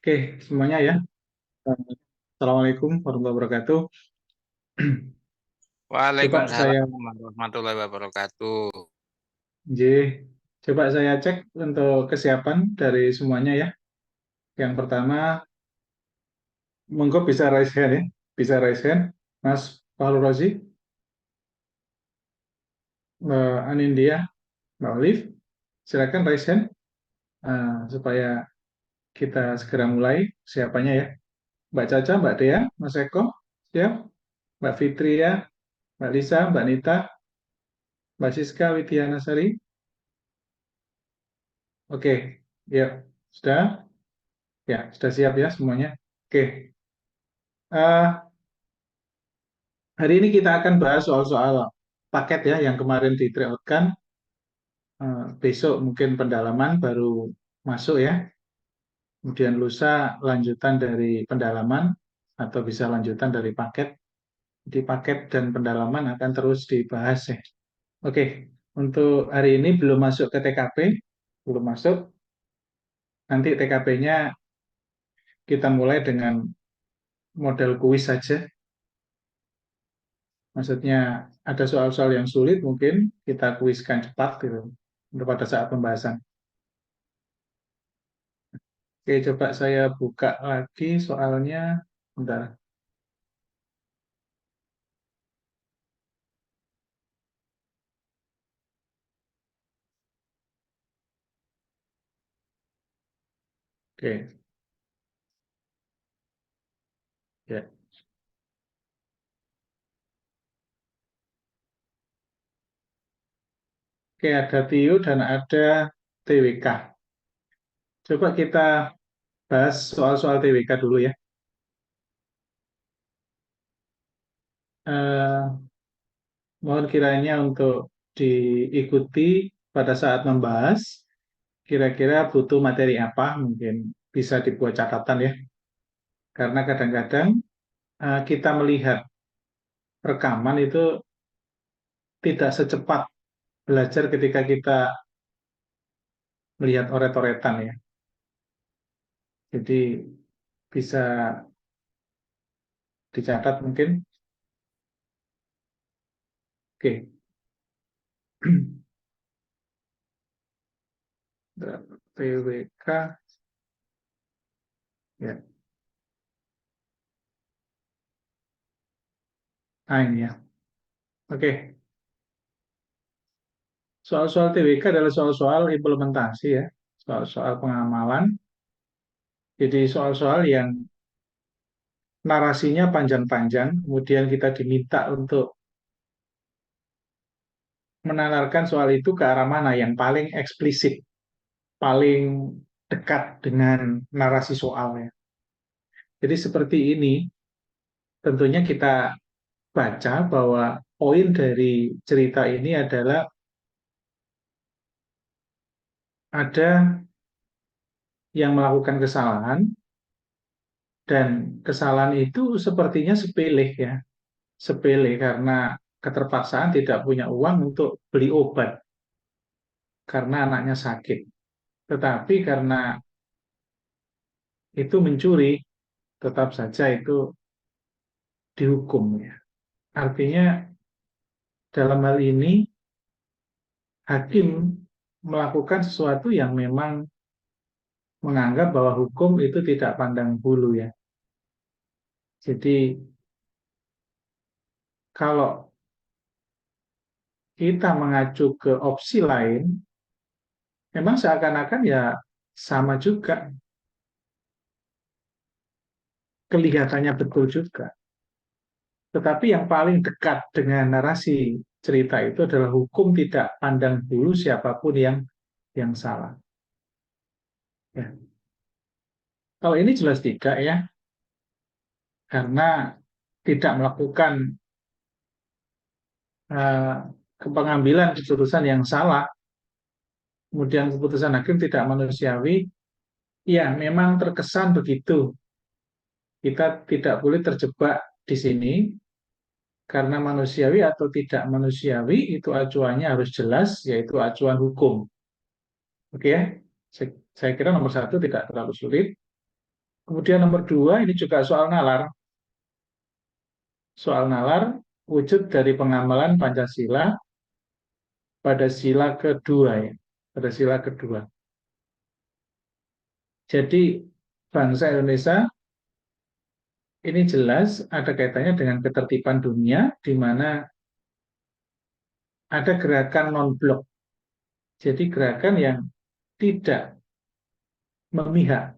Oke, semuanya ya. Assalamualaikum warahmatullahi wabarakatuh. Coba Waalaikumsalam saya, warahmatullahi wabarakatuh. J, coba saya cek untuk kesiapan dari semuanya ya. Yang pertama, monggo bisa raise hand ya. Bisa raise hand. Mas Fahru Rozi, Mbak Anindya, Mbak Olive, silakan raise hand supaya kita segera mulai siapanya ya. Mbak Caca, Mbak Dea, Mas Eko, siap. Mbak Fitria, Mbak Lisa, Mbak Nita, Mbak Siska Widyanasari. Oke, ya sudah. Ya, sudah siap ya semuanya. Oke, eh, hari ini kita akan bahas soal-soal paket ya yang kemarin di tryout-kan. Besok mungkin pendalaman baru masuk ya. Kemudian lusa lanjutan dari pendalaman atau bisa lanjutan dari paket. Di paket dan pendalaman akan terus dibahas ya. Oke, untuk hari ini belum masuk ke TKP, belum masuk. Nanti TKP-nya kita mulai dengan model kuis saja. Maksudnya ada soal-soal yang sulit mungkin kita kuiskan cepat gitu untuk pada saat pembahasan. Oke, coba saya buka lagi soalnya. Bentar. Oke, ya. Oke, ada TIU dan ada TWK. Coba kita bahas soal-soal TWK dulu ya. Eh, Mohon kiranya untuk diikuti pada saat membahas. Kira-kira butuh materi apa? Mungkin bisa dibuat catatan ya. Karena kadang-kadang kita melihat rekaman itu tidak secepat belajar ketika kita melihat oret-oretan ya. Jadi bisa dicatat mungkin. Oke. PWK ya. Nah, ini ya. Oke. Soal-soal TWK adalah soal-soal implementasi ya. Soal-soal pengamalan. Jadi soal-soal yang narasinya panjang-panjang, kemudian kita diminta untuk menalarkan soal itu ke arah mana yang paling eksplisit, paling dekat dengan narasi soalnya. Jadi seperti ini, tentunya kita baca bahwa poin dari cerita ini adalah ada yang melakukan kesalahan dan kesalahan itu sepertinya sepele ya, sepele karena keterpaksaan tidak punya uang untuk beli obat karena anaknya sakit. Tetapi karena itu mencuri, tetap saja itu dihukum ya. Artinya dalam hal ini hakim melakukan sesuatu yang memang menganggap bahwa hukum itu tidak pandang bulu ya. Jadi kalau kita mengacu ke opsi lain, memang seakan-akan ya sama juga, kelihatannya betul juga. Tetapi yang paling dekat dengan narasi cerita itu adalah hukum tidak pandang bulu siapapun yang salah. Ya. Kalau ini jelas tidak ya, karena tidak melakukan uh, pengambilan keputusan yang salah, kemudian keputusan hakim tidak manusiawi, ya memang terkesan begitu. Kita tidak boleh terjebak di sini, karena manusiawi atau tidak manusiawi itu acuannya harus jelas, yaitu acuan hukum. Oke ya, saya kira nomor satu tidak terlalu sulit. Kemudian nomor dua, ini juga soal nalar. Soal nalar, wujud dari pengamalan Pancasila pada sila kedua ya. Pada sila kedua. Jadi bangsa Indonesia ini jelas ada kaitannya dengan ketertiban dunia, di mana ada gerakan non-blok. Jadi gerakan yang tidak memihak.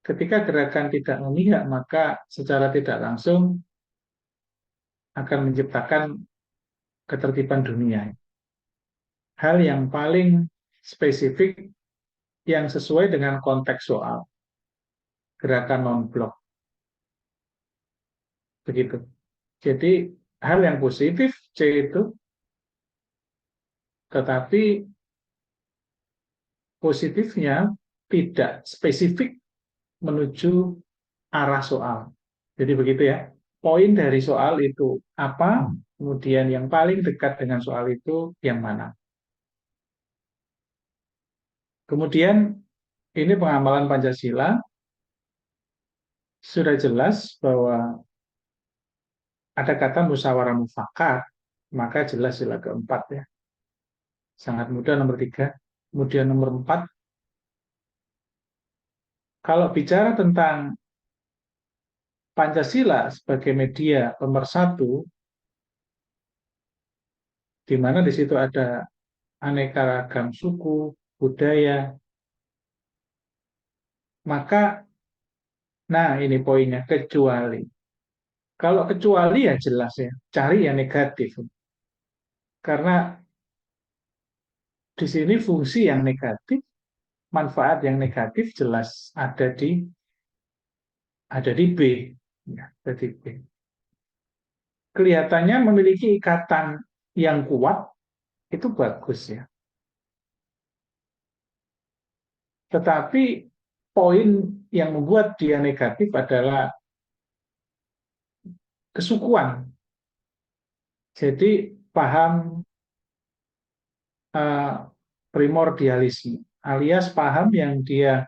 Ketika gerakan tidak memihak, maka secara tidak langsung akan menciptakan ketertiban dunia. Hal yang paling spesifik yang sesuai dengan konteks soal gerakan non-blok. Begitu. Jadi hal yang positif C itu, tetapi positifnya tidak spesifik menuju arah soal. Jadi begitu ya. Poin dari soal itu apa, kemudian yang paling dekat dengan soal itu yang mana. Kemudian ini pengamalan Pancasila, sudah jelas bahwa ada kata musyawarah mufakat, maka jelas sila keempat ya. Sangat mudah nomor tiga. Kemudian nomor empat, kalau bicara tentang Pancasila sebagai media pemersatu, di mana di situ ada aneka ragam suku, budaya, maka, nah ini poinnya, kecuali. Kalau kecuali ya jelas ya, cari yang negatif. Karena di sini fungsi yang negatif, manfaat yang negatif jelas ada di B. Ya, ada di B. Kelihatannya memiliki ikatan yang kuat, itu bagus ya. Tetapi poin yang membuat dia negatif adalah kesukuan. Jadi paham uh, primordialisme, alias paham yang dia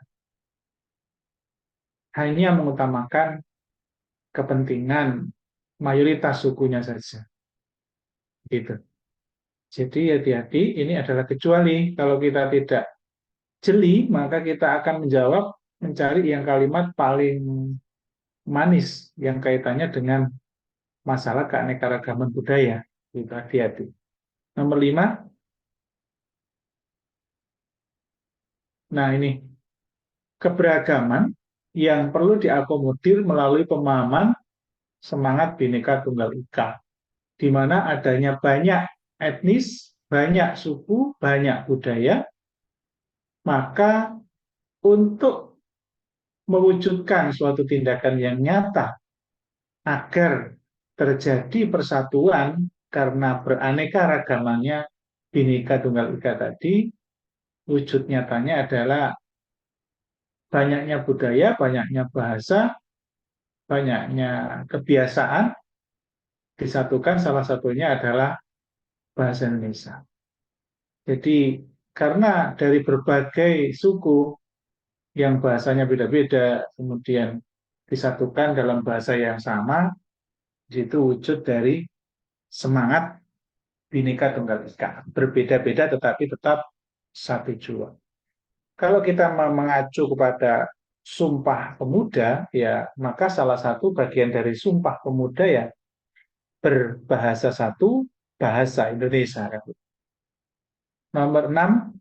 hanya mengutamakan kepentingan mayoritas sukunya saja. Gitu. Jadi hati-hati, ini adalah kecuali. Kalau kita tidak jeli, maka kita akan mencari yang kalimat paling manis yang kaitannya dengan masalah keanekaragaman budaya. Gitu, hati-hati. Nomor 5, nah ini, keberagaman yang perlu diakomodir melalui pemahaman semangat Bhinneka Tunggal Ika, di mana adanya banyak etnis, banyak suku, banyak budaya, maka untuk mewujudkan suatu tindakan yang nyata agar terjadi persatuan karena beraneka ragamannya Bhinneka Tunggal Ika tadi, wujud nyatanya adalah banyaknya budaya, banyaknya bahasa, banyaknya kebiasaan, disatukan salah satunya adalah bahasa Indonesia. Jadi karena dari berbagai suku yang bahasanya beda-beda, kemudian disatukan dalam bahasa yang sama, itu wujud dari semangat Bhinneka Tunggal Ika. Berbeda-beda tetapi tetap satu jua. Kalau kita mengacu kepada Sumpah Pemuda, ya maka salah satu bagian dari Sumpah Pemuda ya berbahasa satu, bahasa Indonesia. Nomor 6,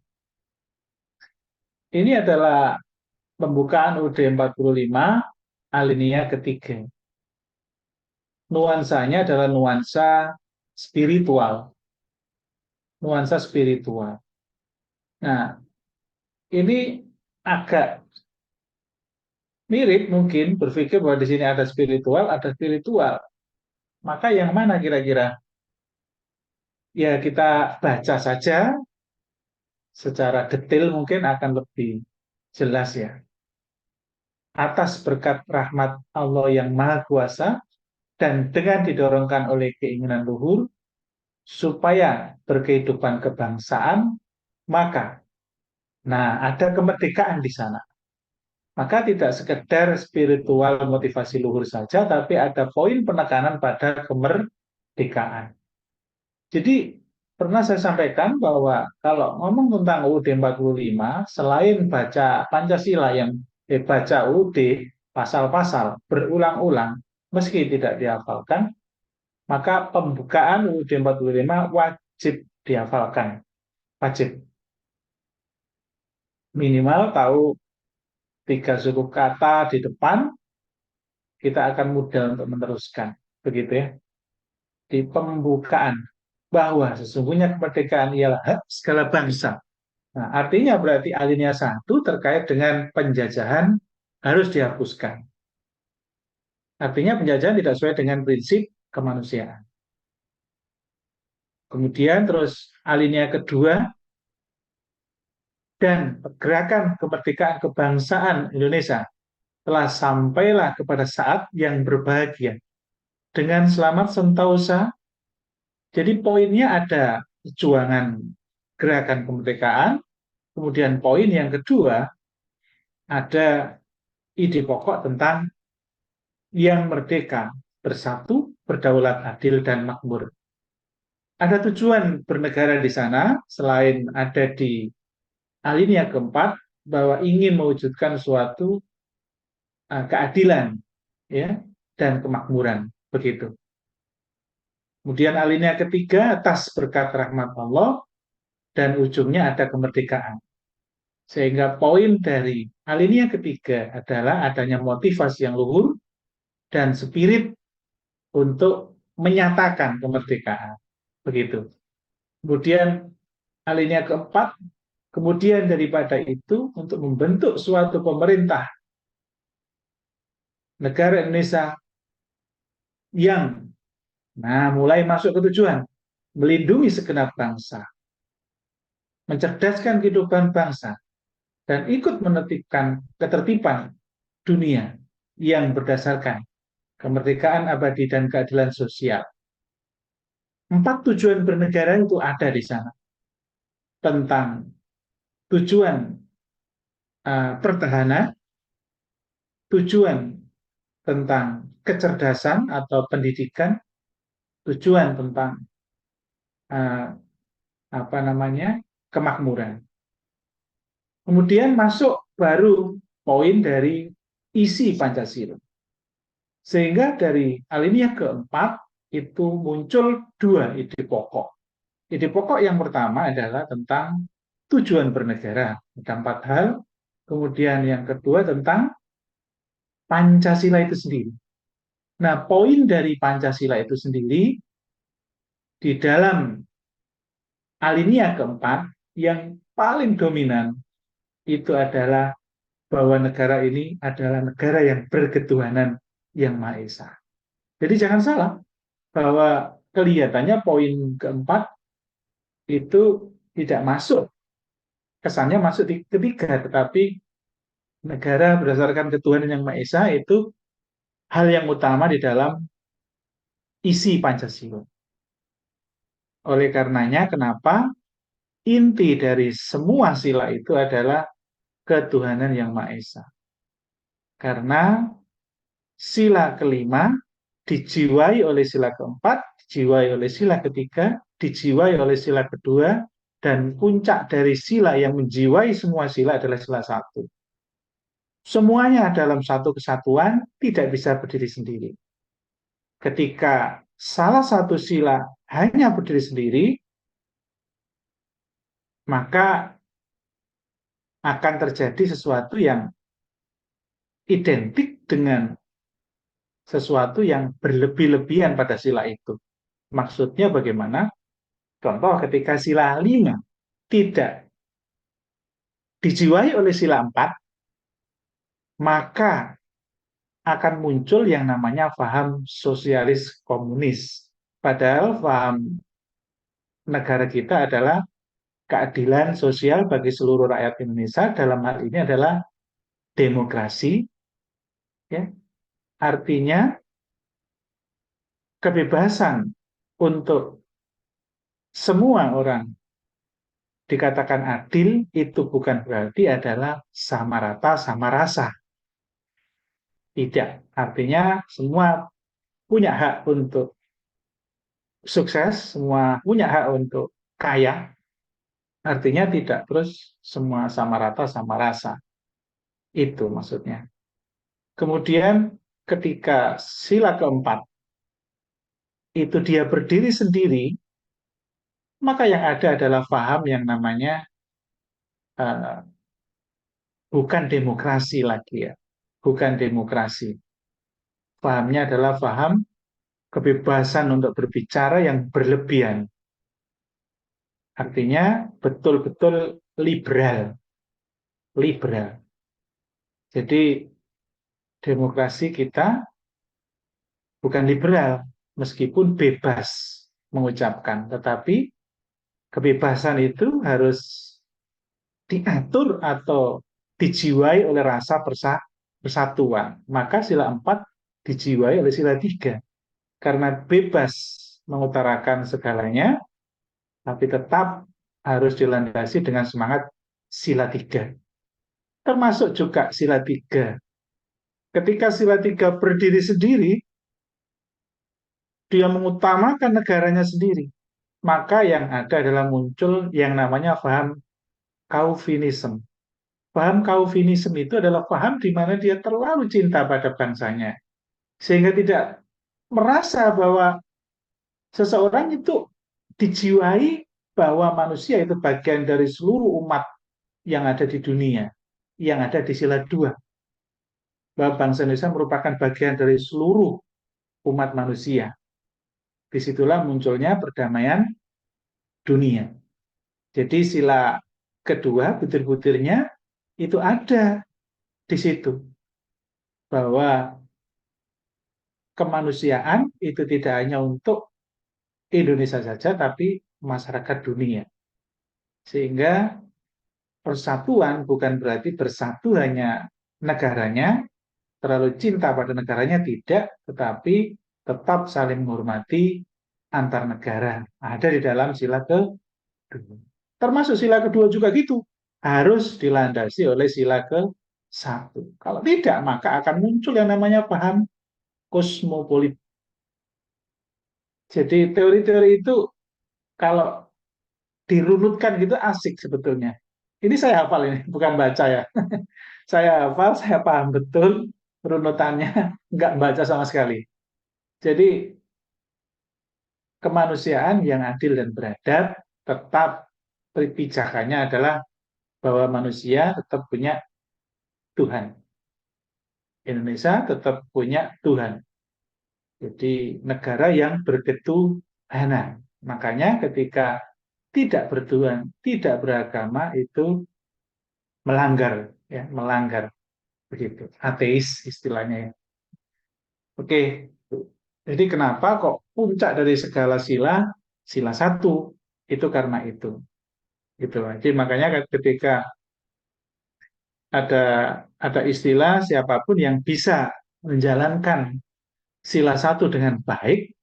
ini adalah pembukaan UUD 45, alinea ketiga. Nuansanya adalah nuansa spiritual. Nuansa spiritual. Nah, ini agak mirip mungkin berpikir bahwa di sini ada spiritual, ada spiritual. Maka yang mana kira-kira? Ya kita baca saja secara detail mungkin akan lebih jelas ya. Atas berkat rahmat Allah yang Maha Kuasa dan dengan didorongkan oleh keinginan luhur supaya berkehidupan kebangsaan, maka nah ada kemerdekaan di sana. Maka tidak sekedar spiritual motivasi luhur saja, tapi ada poin penekanan pada kemerdekaan. Jadi pernah saya sampaikan bahwa kalau ngomong tentang UUD 45, selain baca Pancasila yang baca UUD pasal-pasal berulang-ulang, meski tidak dihafalkan, maka pembukaan UUD 45 wajib dihafalkan. Wajib. Minimal tahu 3 suku kata di depan, kita akan mudah untuk meneruskan. Begitu ya. Di pembukaan bahwa sesungguhnya kemerdekaan ialah hak segala bangsa. Nah, artinya berarti alinea 1 terkait dengan penjajahan harus dihapuskan. Artinya penjajahan tidak sesuai dengan prinsip kemanusiaan. Kemudian terus alinea kedua, dan gerakan kemerdekaan kebangsaan Indonesia telah sampailah kepada saat yang berbahagia dengan selamat sentosa. Jadi poinnya ada perjuangan gerakan kemerdekaan, kemudian poin yang kedua ada ide pokok tentang yang merdeka, bersatu, berdaulat, adil, dan makmur. Ada tujuan bernegara di sana, selain ada di alinea keempat, bahwa ingin mewujudkan suatu keadilan ya dan kemakmuran. Begitu. Kemudian alinea ketiga, atas berkat rahmat Allah, dan ujungnya ada kemerdekaan. Sehingga poin dari alinea ketiga adalah adanya motivasi yang luhur dan spirit untuk menyatakan kemerdekaan. Begitu. Kemudian alinea keempat, kemudian daripada itu untuk membentuk suatu pemerintah negara Indonesia yang mulai masuk ke tujuan melindungi segenap bangsa, mencerdaskan kehidupan bangsa, dan ikut menetapkan ketertiban dunia yang berdasarkan kemerdekaan abadi dan keadilan sosial. 4 tujuan bernegara itu ada di sana. Tentang tujuan pertahanan, tujuan tentang kecerdasan atau pendidikan, tujuan tentang uh, kemakmuran. Kemudian masuk baru poin dari isi Pancasila. Sehingga dari alinea keempat itu muncul 2 ide pokok. Ide pokok yang pertama adalah tentang tujuan bernegara. Ada 4 hal. Kemudian yang kedua tentang Pancasila itu sendiri. Nah, poin dari Pancasila itu sendiri di dalam alinea keempat yang paling dominan itu adalah bahwa negara ini adalah negara yang berketuhanan yang Maha Esa. Jadi jangan salah bahwa kelihatannya poin keempat itu tidak masuk. Kesannya masuk di ketiga, tetapi negara berdasarkan ketuhanan yang Maha Esa itu hal yang utama di dalam isi Pancasila. Oleh karenanya, kenapa inti dari semua sila itu adalah ketuhanan yang Maha Esa. Karena sila kelima dijiwai oleh sila keempat, dijiwai oleh sila ketiga, dijiwai oleh sila kedua, dan puncak dari sila yang menjiwai semua sila adalah sila 1. Semuanya dalam satu kesatuan tidak bisa berdiri sendiri. Ketika salah satu sila hanya berdiri sendiri, maka akan terjadi sesuatu yang identik dengan sesuatu yang berlebih-lebihan pada sila itu. Maksudnya bagaimana? Contoh ketika sila 5 tidak dijiwai oleh sila 4, maka akan muncul yang namanya paham sosialis komunis. Padahal paham negara kita adalah keadilan sosial bagi seluruh rakyat Indonesia, dalam hal ini adalah demokrasi, ya. Artinya kebebasan untuk semua orang dikatakan adil itu bukan berarti adalah sama rata, sama rasa. Tidak. Artinya semua punya hak untuk sukses, semua punya hak untuk kaya. Artinya tidak terus semua sama rata, sama rasa. Itu maksudnya. Kemudian ketika sila keempat itu dia berdiri sendiri, maka yang ada adalah paham yang namanya uh, bukan demokrasi lagi ya. Bukan demokrasi. Pahamnya adalah paham kebebasan untuk berbicara yang berlebihan. Artinya betul-betul liberal. Liberal. Jadi demokrasi kita bukan liberal, meskipun bebas mengucapkan. Tetapi kebebasan itu harus diatur atau dijiwai oleh rasa persatuan. Maka sila 4 dijiwai oleh sila 3. Karena bebas mengutarakan segalanya, tapi tetap harus dilandasi dengan semangat sila 3. Termasuk juga sila 3. Ketika sila 3 berdiri sendiri, dia mengutamakan negaranya sendiri. Maka yang ada adalah muncul yang namanya paham Calvinism. Paham Calvinism itu adalah paham di mana dia terlalu cinta pada bangsanya. Sehingga tidak merasa bahwa seseorang itu dijiwai bahwa manusia itu bagian dari seluruh umat yang ada di dunia, yang ada di sila 2. Bahwa bangsa Indonesia merupakan bagian dari seluruh umat manusia. Disitulah munculnya perdamaian dunia. Jadi sila kedua, butir-butirnya, itu ada di situ. Bahwa kemanusiaan itu tidak hanya untuk Indonesia saja, tapi masyarakat dunia. Sehingga persatuan bukan berarti bersatu hanya negaranya, terlalu cinta pada negaranya, tidak, tetapi tetap saling menghormati antar negara. Ada di dalam sila kedua. Termasuk sila kedua juga gitu. Harus dilandasi oleh sila ke-1. Kalau tidak, maka akan muncul yang namanya paham kosmopolit. Jadi teori-teori itu kalau dirunutkan gitu asik sebetulnya. Ini saya hafal ini, bukan baca ya. Saya hafal, saya paham betul runutannya, nggak baca sama sekali. Jadi kemanusiaan yang adil dan beradab tetap pijakannya adalah bahwa manusia tetap punya Tuhan. Indonesia tetap punya Tuhan. Jadi negara yang berketuhanan. Makanya ketika tidak bertuhan, tidak beragama itu melanggar, ya, melanggar begitu. Ateis istilahnya ya. Oke. Jadi kenapa kok puncak dari segala sila, sila 1? Itu karena itu. Gitu. Jadi makanya ketika ada ada istilah siapapun yang bisa menjalankan sila 1 dengan baik,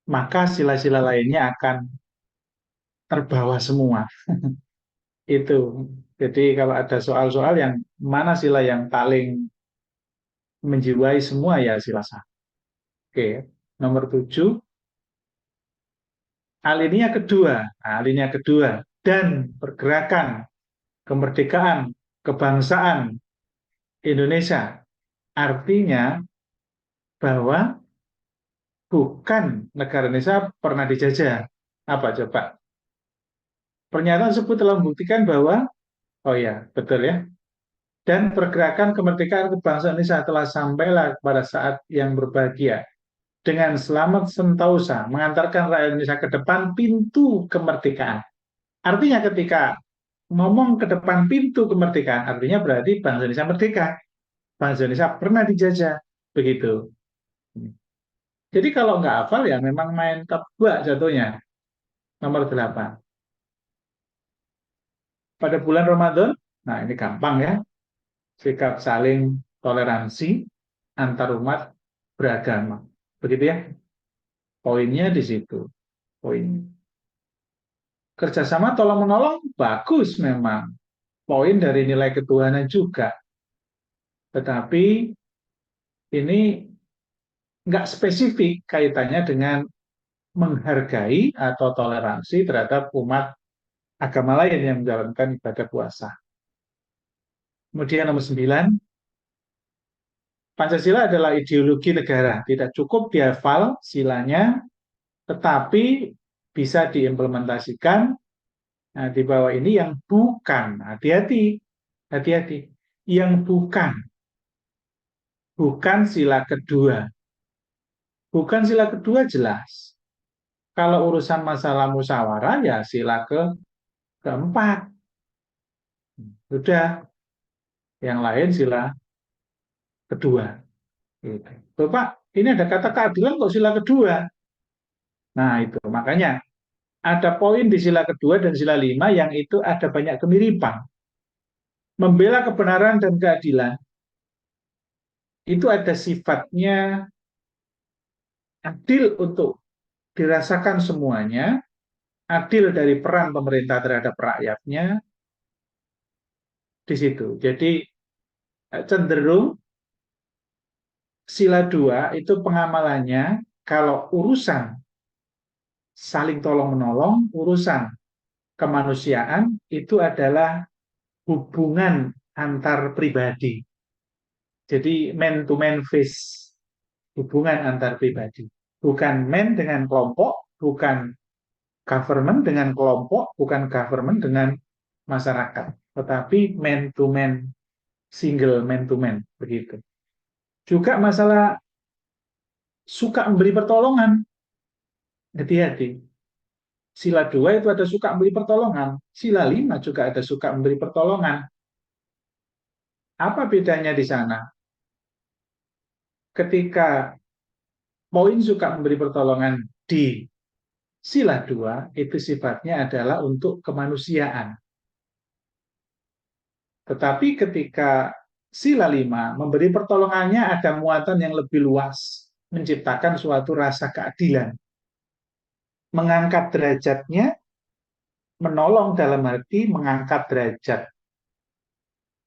maka sila-sila lainnya akan terbawa semua. Itu. Jadi kalau ada soal-soal yang mana sila yang paling menjiwai semua ya sila 1. Oke, nomor 7, alinea kedua. Nah, alinea kedua dan pergerakan kemerdekaan kebangsaan Indonesia. Artinya bahwa bukan negara Indonesia pernah dijajah. Apa coba? Pernyataan tersebut telah membuktikan bahwa, oh ya, betul ya, dan pergerakan kemerdekaan kebangsaan Indonesia telah sampailah pada saat yang berbahagia dengan selamat sentosa mengantarkan rakyat Indonesia ke depan pintu kemerdekaan. Artinya ketika ngomong ke depan pintu kemerdekaan, artinya berarti bangsa Indonesia merdeka. Bangsa Indonesia pernah dijajah. Begitu. Jadi kalau nggak hafal ya memang main tebak jatuhnya. Nomor 8. Pada bulan Ramadan, nah ini gampang ya, sikap saling toleransi antar umat beragama. Begitu ya. Poinnya di situ. Poin. Kerjasama tolong-menolong bagus memang. Poin dari nilai ketuhanan juga. Tetapi ini nggak spesifik kaitannya dengan menghargai atau toleransi terhadap umat agama lain yang menjalankan ibadah puasa. Kemudian nomor 9, Pancasila adalah ideologi negara. Tidak cukup dihafal silanya, tetapi bisa diimplementasikan. Nah, di bawah ini yang bukan, hati-hati, hati-hati, yang bukan sila kedua. Bukan sila kedua jelas. Kalau urusan masalah musyawarah ya sila keempat. Sudah, yang lain sila kedua. Gitu. Bapak, ini ada kata keadilan kok sila kedua. Nah, itu makanya ada poin di sila kedua dan sila 5 yang itu ada banyak kemiripan. Membela kebenaran dan keadilan itu ada sifatnya adil untuk dirasakan semuanya, adil dari peran pemerintah terhadap rakyatnya di situ. Jadi cenderung sila 2 itu pengamalannya kalau urusan saling tolong-menolong, urusan kemanusiaan itu adalah hubungan antar pribadi. Jadi man to man face, hubungan antar pribadi. Bukan man dengan kelompok, bukan government dengan kelompok, bukan government dengan masyarakat. Tetapi man to man, single man to man, begitu. Juga masalah suka memberi pertolongan, hati-hati. Sila 2 itu ada suka memberi pertolongan, sila 5 juga ada suka memberi pertolongan. Apa bedanya di sana? Ketika poin suka memberi pertolongan di sila 2 itu sifatnya adalah untuk kemanusiaan. Tetapi ketika sila 5 memberi pertolongannya ada muatan yang lebih luas, menciptakan suatu rasa keadilan. Mengangkat derajatnya, menolong dalam arti mengangkat derajat.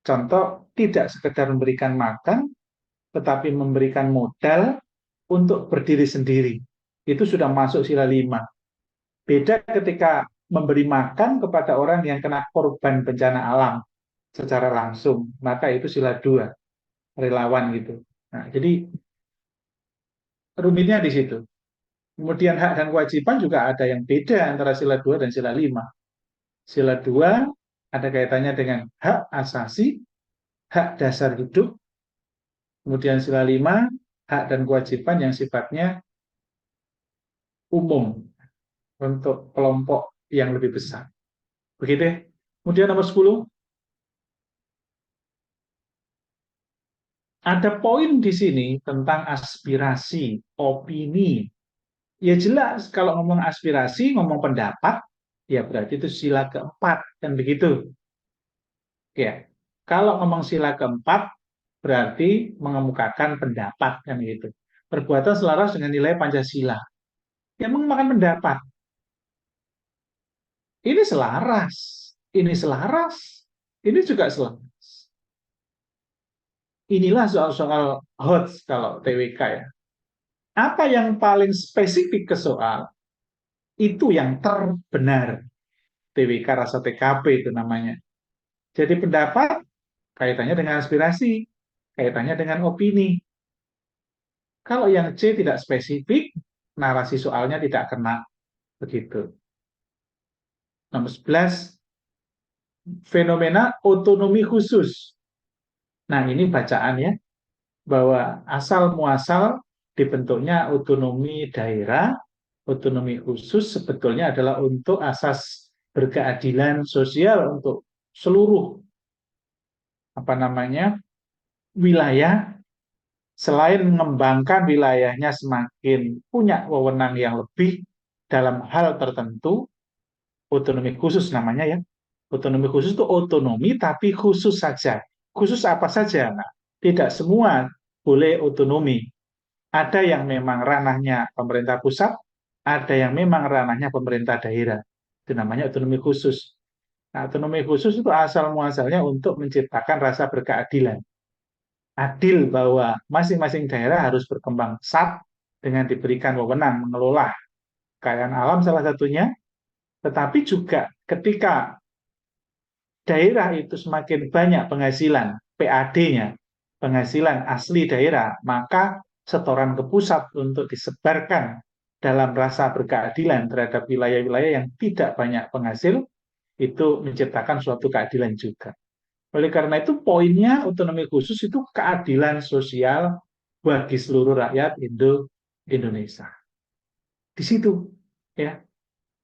Contoh, tidak sekedar memberikan makan, tetapi memberikan modal untuk berdiri sendiri. Itu sudah masuk sila 5. Beda ketika memberi makan kepada orang yang kena korban bencana alam secara langsung, maka itu sila 2, relawan gitu. Nah, jadi rumitnya di situ. Kemudian hak dan kewajiban juga ada yang beda antara sila 2 dan sila 5. Sila 2 ada kaitannya dengan hak asasi, hak dasar hidup. Kemudian sila 5, hak dan kewajiban yang sifatnya umum untuk kelompok yang lebih besar. Begitu. Kemudian nomor 10, ada poin di sini tentang aspirasi, opini. Ya jelas, kalau ngomong aspirasi, ngomong pendapat, ya berarti itu sila keempat, kan begitu. Ya, kalau ngomong sila keempat, berarti mengemukakan pendapat, kan gitu. Perbuatan selaras dengan nilai Pancasila. Ya mengemukakan pendapat. Ini selaras, ini selaras, ini juga selaras. Inilah soal-soal hot kalau TWK ya. Apa yang paling spesifik ke soal, itu yang terbenar. TWK rasa TKP itu namanya. Jadi pendapat kaitannya dengan aspirasi, kaitannya dengan opini. Kalau yang C tidak spesifik, narasi soalnya tidak kena. Begitu. Nomor 11, fenomena otonomi khusus. Nah, ini bacaan ya, bahwa asal muasal dibentuknya otonomi daerah, otonomi khusus sebetulnya adalah untuk asas berkeadilan sosial untuk seluruh wilayah, selain mengembangkan wilayahnya semakin punya wewenang yang lebih dalam hal tertentu, otonomi khusus namanya ya. Otonomi khusus itu otonomi tapi khusus saja. Khusus apa saja? Nah, tidak semua boleh otonomi. Ada yang memang ranahnya pemerintah pusat, ada yang memang ranahnya pemerintah daerah. Itu namanya otonomi khusus. Nah, otonomi khusus itu asal muasalnya untuk menciptakan rasa berkeadilan. adil bahwa masing-masing daerah harus berkembang pesat dengan diberikan wewenang mengelola kekayaan alam salah satunya, tetapi juga ketika daerah itu semakin banyak penghasilan PAD-nya, penghasilan asli daerah, maka setoran ke pusat untuk disebarkan dalam rasa berkeadilan terhadap wilayah-wilayah yang tidak banyak penghasil, itu menciptakan suatu keadilan juga. Oleh karena itu, poinnya otonomi khusus itu keadilan sosial bagi seluruh rakyat Indonesia. Di situ, ya.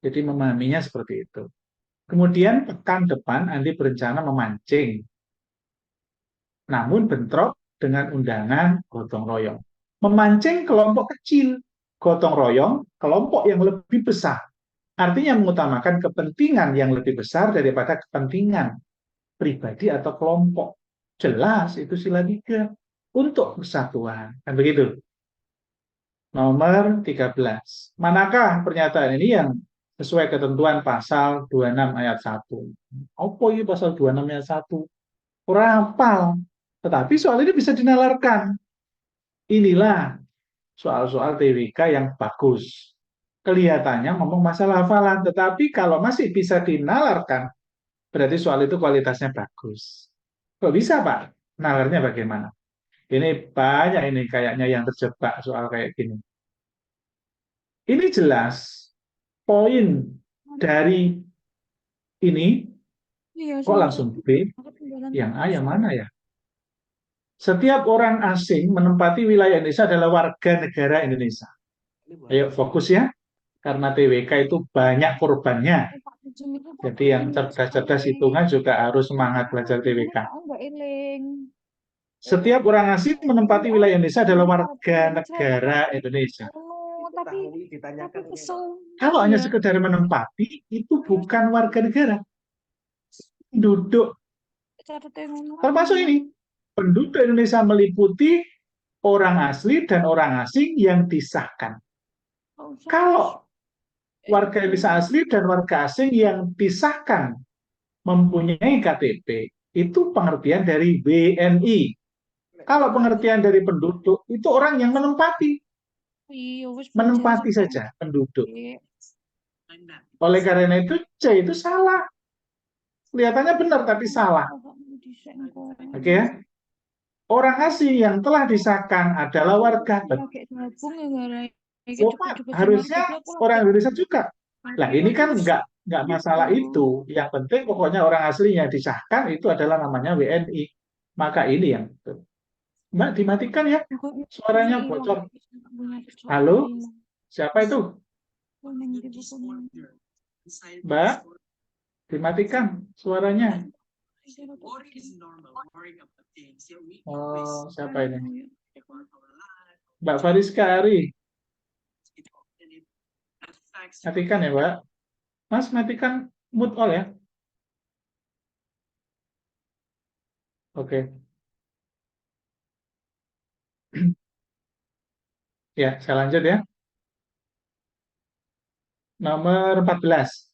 Jadi memahaminya seperti itu. Kemudian pekan depan Andi berencana memancing, namun bentrok dengan undangan gotong royong. Memancing kelompok kecil, gotong royong kelompok yang lebih besar. Artinya mengutamakan kepentingan yang lebih besar daripada kepentingan pribadi atau kelompok. Jelas itu sila 3 untuk persatuan. Kan begitu? Nomor 13. Manakah pernyataan ini yang sesuai ketentuan pasal 26 ayat 1? Apa ini pasal 26 ayat 1? Kurang hafal. Tetapi soal ini bisa dinalarkan. Inilah soal-soal TWK yang bagus. Kelihatannya ngomong masalah hafalan, tetapi kalau masih bisa dinalarkan, berarti soal itu kualitasnya bagus. Kok bisa, Pak? Nalarnya bagaimana? Ini banyak ini kayaknya yang terjebak soal kayak gini. Ini jelas poin dari ini, Iya, kok sama langsung satu. B? Aku tinggalan Yang A yang pasal. mana ya? Setiap orang asing menempati wilayah Indonesia adalah warga negara Indonesia. Ayo fokus ya, karena TWK itu banyak korbannya. Pak Jum itu Pak Jadi yang ini cerdas-cerdas sekali. hitungan juga harus semangat belajar Gimana TWK. Pak enggak eling? Setiap orang asing menempati Enggak, wilayah Indonesia adalah ini Pak warga enggak dicari. negara Indonesia. Oh, tapi kesel Kalau hanya ya. sekedar menempati, itu bukan warga negara, penduduk. Cara tengok Termasuk ya. ini, penduduk Indonesia meliputi orang asli dan orang asing yang disahkan. Enggak usah. Kalau warga Indonesia asli dan warga asing yang disahkan mempunyai KTP, itu pengertian dari WNI. Kalau pengertian dari penduduk, itu orang yang menempati. Iya, wis belajar Menempati sampai saja penduduk. ngerti. Oleh karena itu, C itu salah. Kelihatannya benar, tapi salah. Oke ya? Orang asing yang telah disahkan adalah warga. Lagi gabung ya ngarai. Oh, Pak, harusnya orang Indonesia juga. Lah ini kan nggak masalah itu. Yang penting pokoknya orang aslinya disahkan itu adalah namanya WNI. Maka ini yang betul. Mbak dimatikan ya. Suaranya bocor. Halo? Siapa itu? Mbak, dimatikan suaranya. Oh, siapa ini? Mbak Fariska Ari. Matikan ya, Mbak. Mas, matikan mute all ya. Oke. Ya, saya lanjut ya. Nomor 14.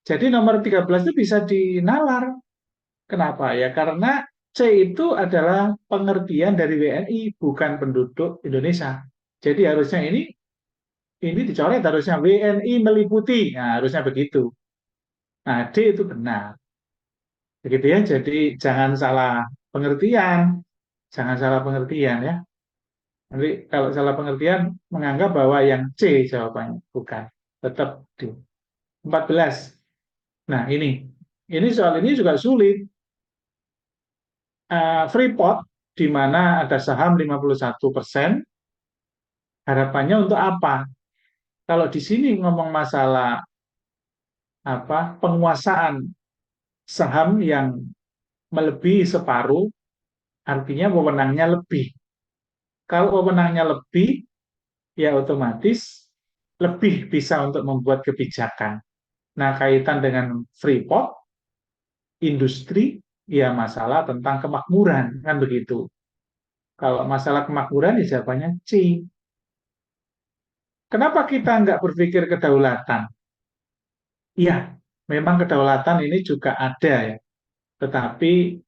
Jadi nomor 13 itu bisa dinalar. Kenapa? Ya karena C itu adalah pengertian dari WNI, bukan penduduk Indonesia. Jadi harusnya ini dicoret harusnya WNI meliputi. Nah, harusnya begitu. Nah, D itu benar. Begitu ya. Jadi jangan salah pengertian. Jangan salah pengertian ya. Nanti kalau salah pengertian menganggap bahwa yang C jawabannya bukan. Tetap D. 14. Nah, ini soal ini juga sulit. Freeport di mana ada saham 51%, harapannya untuk apa? Kalau di sini ngomong masalah apa penguasaan saham yang melebihi separuh, artinya wewenangnya lebih. Kalau wewenangnya lebih, ya otomatis lebih bisa untuk membuat kebijakan. Nah, kaitan dengan Freeport, industri, ya masalah tentang kemakmuran, kan begitu. Kalau masalah kemakmuran, ya jawabannya C. Kenapa kita nggak berpikir kedaulatan? Iya, memang kedaulatan ini juga ada ya. Tetapi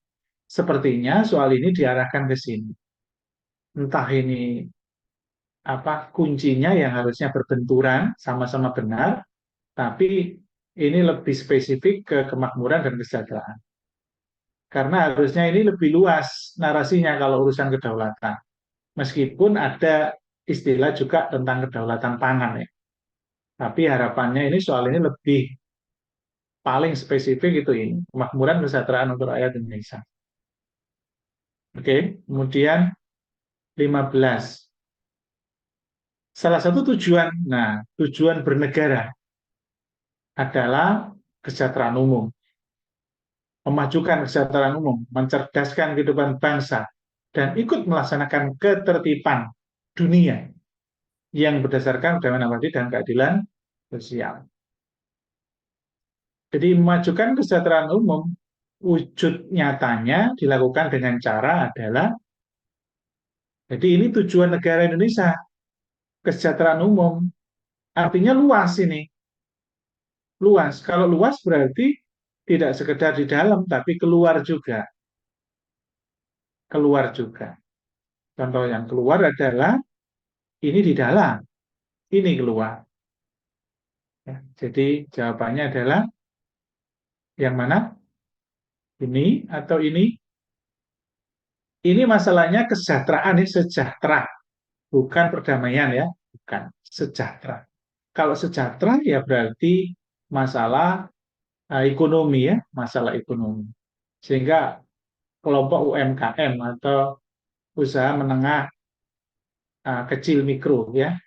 Sepertinya soal ini diarahkan ke sini. Entah ini apa kuncinya yang harusnya berbenturan, sama-sama benar, tapi ini lebih spesifik ke kemakmuran dan kesejahteraan. Karena harusnya ini lebih luas narasinya kalau urusan kedaulatan. Meskipun ada istilah juga tentang kedaulatan pangan ya. Tapi harapannya ini soal ini lebih paling spesifik itu ini, kemakmuran kesejahteraan untuk rakyat Indonesia. Oke, kemudian 15. Salah satu tujuan bernegara adalah kesejahteraan umum, memajukan kesejahteraan umum, mencerdaskan kehidupan bangsa, dan ikut melaksanakan ketertiban dunia yang berdasarkan kedaulatan abadi dan keadilan sosial. Jadi memajukan kesejahteraan umum, wujud nyatanya dilakukan dengan cara adalah, jadi ini tujuan negara Indonesia, kesejahteraan umum, artinya luas ini, luas. Kalau luas berarti tidak sekedar di dalam, tapi keluar juga. Keluar juga. Contoh yang keluar adalah, ini di dalam, ini keluar. Ya, jadi jawabannya adalah, yang mana? Ini atau ini? Ini masalahnya kesejahteraan, ini sejahtera. Bukan perdamaian ya, bukan. Sejahtera. Kalau sejahtera ya berarti masalah ekonomi ya, masalah ekonomi. Sehingga kelompok UMKM atau usaha menengah kecil mikro ya.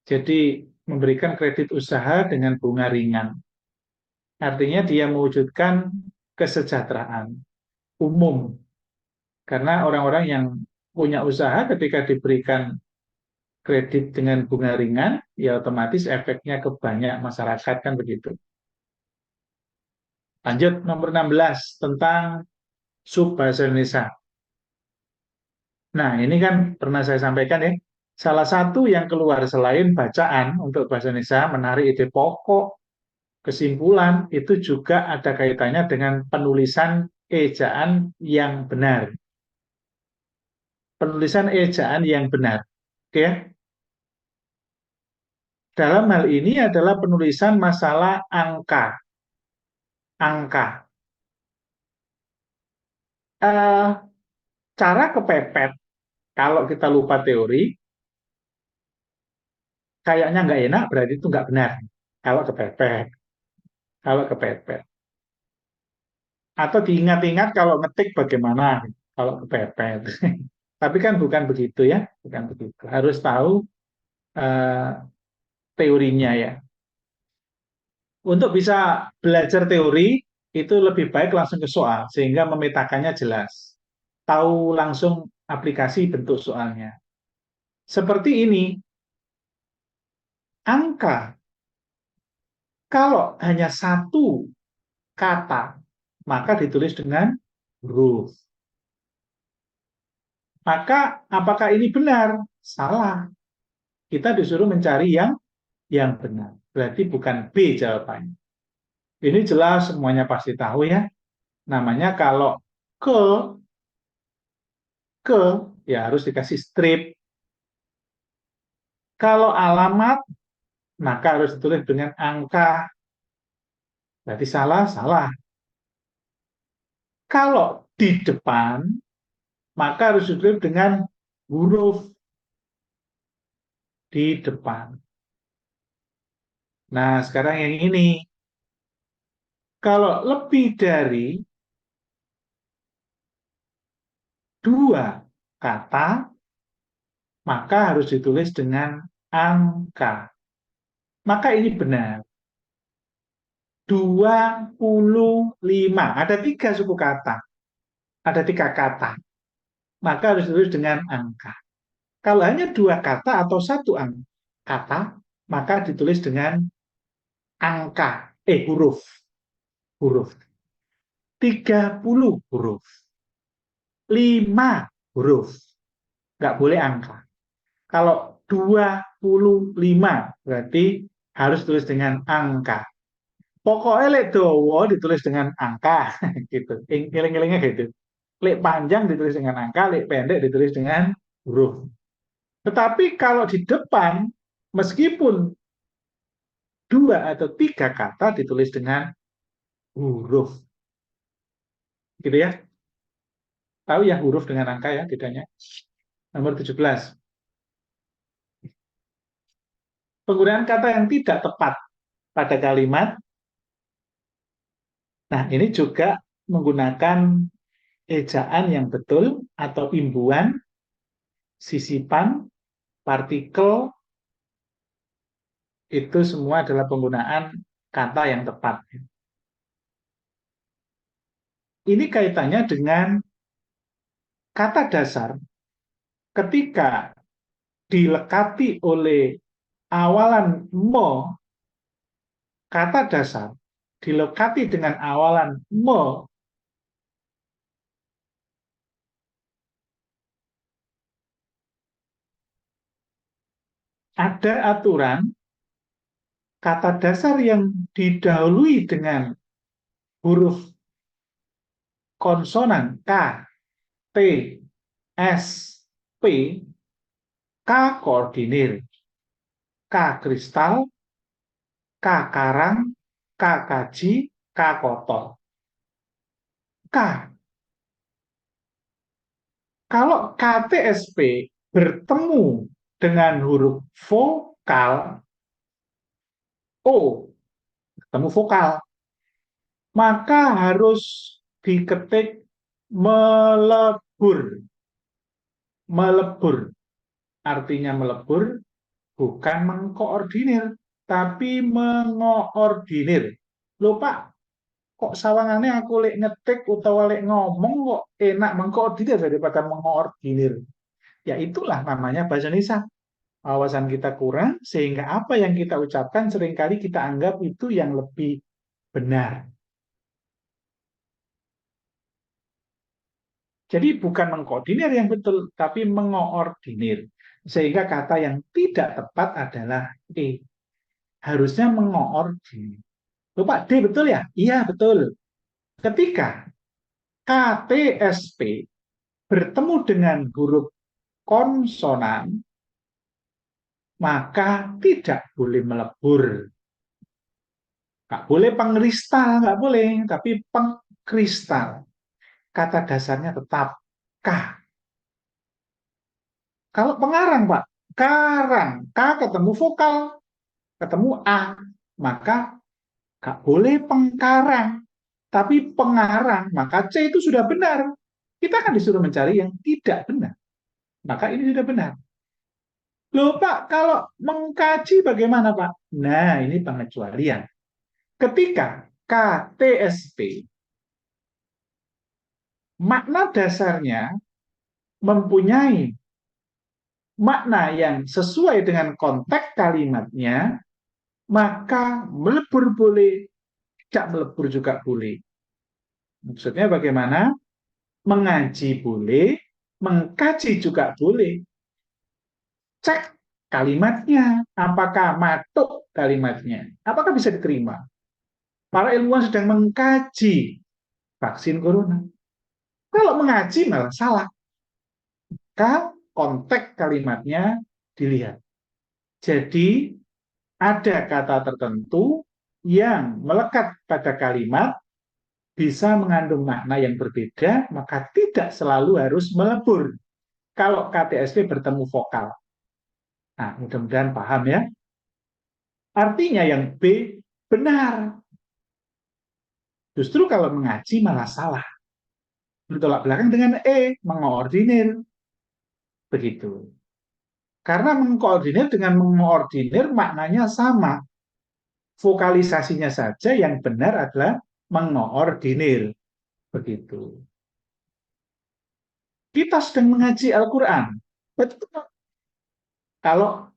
Jadi memberikan kredit usaha dengan bunga ringan. Artinya dia mewujudkan kesejahteraan umum. Karena orang-orang yang punya usaha ketika diberikan kredit dengan bunga ringan, ya otomatis efeknya ke banyak masyarakat kan begitu. Lanjut nomor 16 tentang subbahasa Indonesia. Nah, ini kan pernah saya sampaikan ya. Salah satu yang keluar selain bacaan untuk bahasa Indonesia menarik ide pokok, kesimpulan, itu juga ada kaitannya dengan penulisan ejaan yang benar. Penulisan ejaan yang benar. Oke ya? Dalam hal ini adalah penulisan masalah angka. Angka. Cara kepepet, kalau kita lupa teori, kayaknya nggak enak, berarti itu nggak benar. Kalau kepepet. Kalau kepepet. Atau diingat-ingat kalau ngetik bagaimana kalau kepepet. Tapi kan bukan begitu ya, bukan begitu. Harus tahu uh, teorinya ya. Untuk bisa belajar teori, itu lebih baik langsung ke soal, sehingga memetakannya jelas. Tahu langsung aplikasi bentuk soalnya. Seperti ini, angka. Kalau hanya satu kata, maka ditulis dengan huruf. Maka apakah ini benar? Salah. Kita disuruh mencari yang benar. Berarti bukan B jawabannya. Ini jelas semuanya pasti tahu ya. Namanya kalau ke ya harus dikasih strip. Kalau alamat maka harus ditulis dengan angka. Berarti salah, salah. Kalau di depan maka harus ditulis dengan huruf di depan. Nah, sekarang yang ini. Kalau lebih dari dua kata, maka harus ditulis dengan angka. Maka ini benar. 25. Ada 3 suku kata. Ada 3 kata. Maka harus ditulis dengan angka. Kalau hanya 2 kata atau 1 kata, maka ditulis dengan angka. Huruf. Huruf. 30 huruf. 5 huruf. Nggak boleh angka. Kalau 25 berarti harus tulis dengan angka. Pokoknya lek dawa ditulis dengan angka gitu. Eling-elingnya gitu. Lek panjang ditulis dengan angka, lek pendek ditulis dengan huruf. Tetapi kalau di depan, meskipun 2 atau 3 kata ditulis dengan huruf. Gitu ya. Tahu ya huruf dengan angka ya bedanya. Nomor 17. Penggunaan kata yang tidak tepat pada kalimat. Nah, ini juga menggunakan ejaan yang betul atau imbuhan, sisipan, partikel, itu semua adalah penggunaan kata yang tepat. Ini kaitannya dengan kata dasar ketika dilekati oleh awalan mo, kata dasar dilekati dengan awalan mo, ada aturan kata dasar yang didahului dengan huruf konsonan K, T, S, P, K koordinir, K kristal, K karang, K kaji, K kotor. K. Kalau KTSP bertemu dengan huruf vokal O, ketemu vokal, maka harus diketik melebur. Melebur. Artinya melebur bukan mengkoordinir, tapi mengoordinir. Loh Pak, kok sawangannya aku lek ngetik utawa lek ngomong kok enak mengkoordinir daripada mengoordinir. Ya itulah namanya bahasa Indonesia. Wawasan kita kurang, sehingga apa yang kita ucapkan seringkali kita anggap itu yang lebih benar. Jadi bukan mengkoordinir yang betul, tapi mengoordinir. Sehingga kata yang tidak tepat adalah E. Harusnya mengoordinir. Loh Pak, D betul ya? Iya, betul. Ketika KTSP bertemu dengan huruf konsonan, maka tidak boleh melebur. Nggak boleh pengkristal, nggak boleh, tapi pengkristal. Kata dasarnya tetap K. Kalau pengarang, Pak, karang, K ketemu vokal, ketemu A, maka nggak boleh pengkarang, tapi pengarang, maka C itu sudah benar. Kita akan disuruh mencari yang tidak benar. Maka ini sudah benar. Loh Pak, kalau mengkaji bagaimana Pak? Nah, ini pengecualian. Ketika KTSP, makna dasarnya mempunyai makna yang sesuai dengan konteks kalimatnya, maka melebur boleh, tidak melebur juga boleh. Maksudnya bagaimana? Mengaji boleh, mengkaji juga boleh. Cek kalimatnya, apakah matuk kalimatnya, apakah bisa diterima. Para ilmuwan sedang mengkaji vaksin corona. Kalau mengaji malah salah. Maka konteks kalimatnya dilihat. Jadi ada kata tertentu yang melekat pada kalimat bisa mengandung makna yang berbeda, maka tidak selalu harus melebur kalau KTSP bertemu vokal. Nah, mudah-mudahan paham ya. Artinya yang B benar. Justru kalau mengaji malah salah. Bertolak belakang dengan E, mengoordinir. Begitu. Karena mengkoordinir dengan mengoordinir maknanya sama. Vokalisasinya saja yang benar adalah mengoordinir. Begitu. Kita sedang mengaji Al-Quran. Betul. Kalau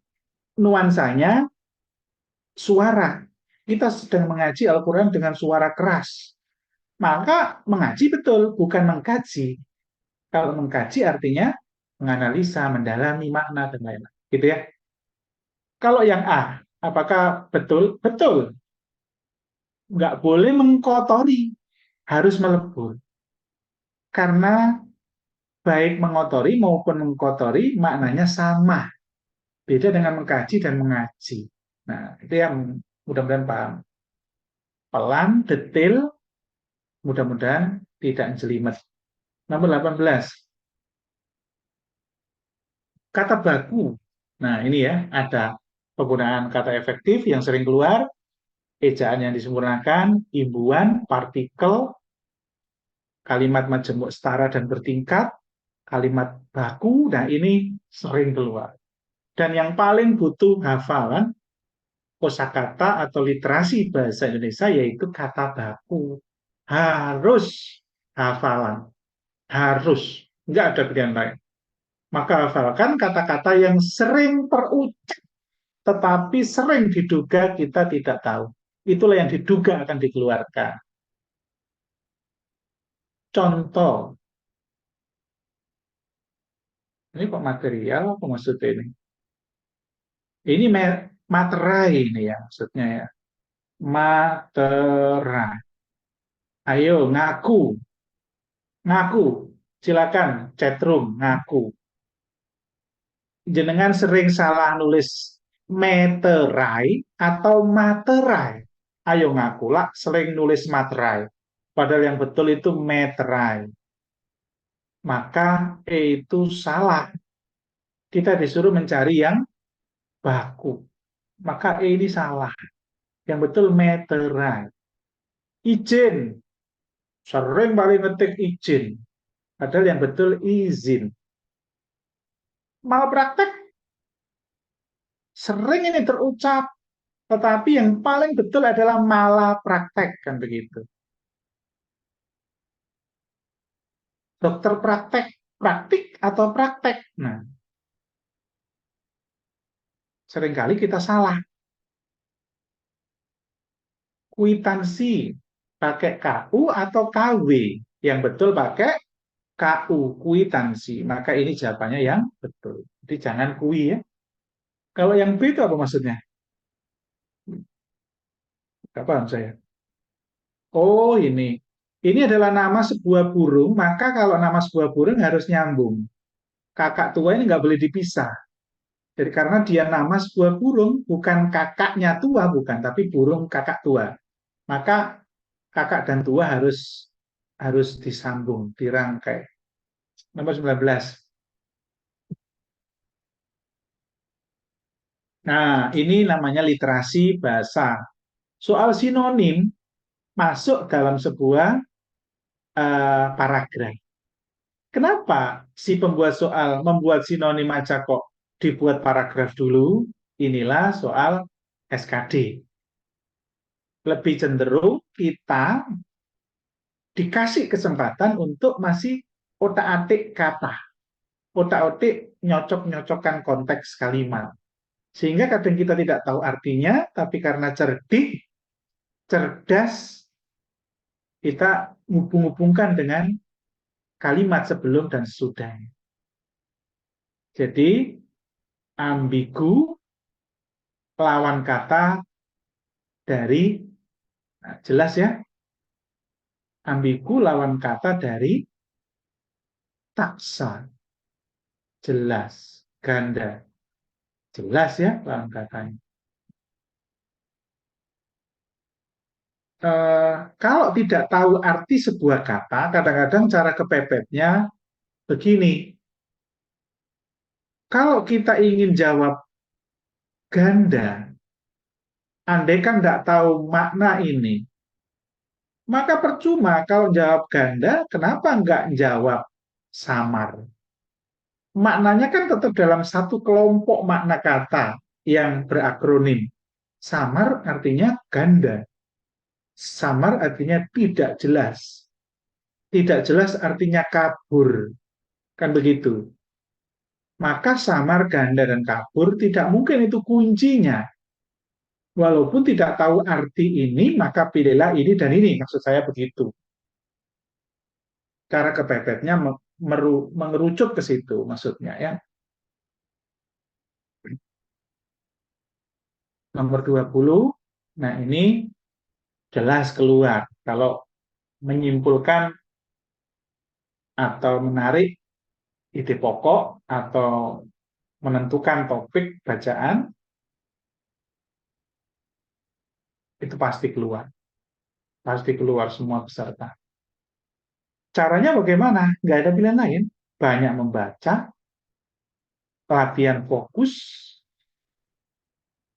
nuansanya suara. Kita sedang mengaji Al-Quran dengan suara keras. Maka mengaji betul, bukan mengkaji. Kalau mengkaji artinya menganalisa, mendalami makna, dan lain-lain. Gitu ya. Kalau yang A, apakah betul? Betul. Nggak boleh mengkotori, harus melebur. Karena baik mengotori maupun mengkotori maknanya sama. Beda dengan mengkaji dan mengaji. Nah, itu yang mudah-mudahan paham. Pelan, detail, mudah-mudahan tidak jelimet. Nomor 18. Kata baku. Nah, ini ya, ada penggunaan kata efektif yang sering keluar, ejaan yang disempurnakan, imbuhan, partikel, kalimat majemuk setara dan bertingkat, kalimat baku. Nah, ini sering keluar. Dan yang paling butuh hafalan, kosakata atau literasi bahasa Indonesia, yaitu kata baku. Harus hafalan. Harus. Nggak ada pilihan lain. Maka hafalkan kata-kata yang sering terucap, tetapi sering diduga kita tidak tahu. Itulah yang diduga akan dikeluarkan. Contoh, ini kok material, apa maksudnya ini? Ini materai ini ya, maksudnya ya. Materai. Ayo, ngaku. Ngaku. Silakan, chatroom, ngaku. Jenengan sering salah nulis meterai atau materai. Ayo ngaku lah, sering nulis materai. Padahal yang betul itu meterai. Maka itu salah. Kita disuruh mencari yang baku. Maka ini salah. Yang betul meterai. Izin. Sering paling ngetik izin. Padahal yang betul izin. Malpraktek. Sering ini terucap. Tetapi yang paling betul adalah malapraktek. Kan begitu. Dokter praktek. Praktik atau praktek. Nah, seringkali kita salah. Kwitansi pakai KU atau KW? Yang betul pakai KU, kwitansi. Maka ini jawabannya yang betul. Jadi jangan kui ya. Kalau yang B itu apa maksudnya? Tidak paham saya. Oh ini. Ini adalah nama sebuah burung, maka kalau nama sebuah burung harus nyambung. Kakak tua ini nggak boleh dipisah. Jadi karena dia nama sebuah burung, bukan kakaknya tua, bukan, tapi burung kakak tua. Maka kakak dan tua harus harus disambung, dirangkai. Nomor 19. Nah, ini namanya literasi bahasa. Soal sinonim masuk dalam sebuah paragraf. Kenapa si pembuat soal membuat sinonim aja kok dibuat paragraf dulu? Inilah soal SKD. Lebih cenderung kita dikasih kesempatan untuk masih otak-atik kata. Otak-atik nyocok-nyocokkan konteks kalimat. Sehingga kadang kita tidak tahu artinya, tapi karena cerdik, cerdas, kita menghubung-hubungkan dengan kalimat sebelum dan sesudahnya. Jadi, ambigu lawan kata dari, nah, jelas ya, ambigu lawan kata dari taksa, jelas, ganda, jelas ya lawan katanya. Kalau tidak tahu arti sebuah kata, kadang-kadang cara kepepetnya begini. Kalau kita ingin jawab ganda, andai kan nggak tahu makna ini, maka percuma kalau jawab ganda, kenapa nggak jawab samar? Maknanya kan tetap dalam satu kelompok makna kata yang berakronim. Samar artinya ganda. Samar artinya tidak jelas. Tidak jelas artinya kabur. Kan begitu. Maka samar, ganda, dan kabur tidak mungkin itu kuncinya. Walaupun tidak tahu arti ini, maka pilihlah ini dan ini. Maksud saya begitu. Cara kepepetnya mengerucut ke situ maksudnya ya. Nomor 20. Nah, ini jelas keluar kalau menyimpulkan atau menarik ide pokok atau menentukan topik bacaan, itu pasti keluar semua peserta. Caranya bagaimana? Nggak ada pilihan lain. Banyak membaca, latihan fokus,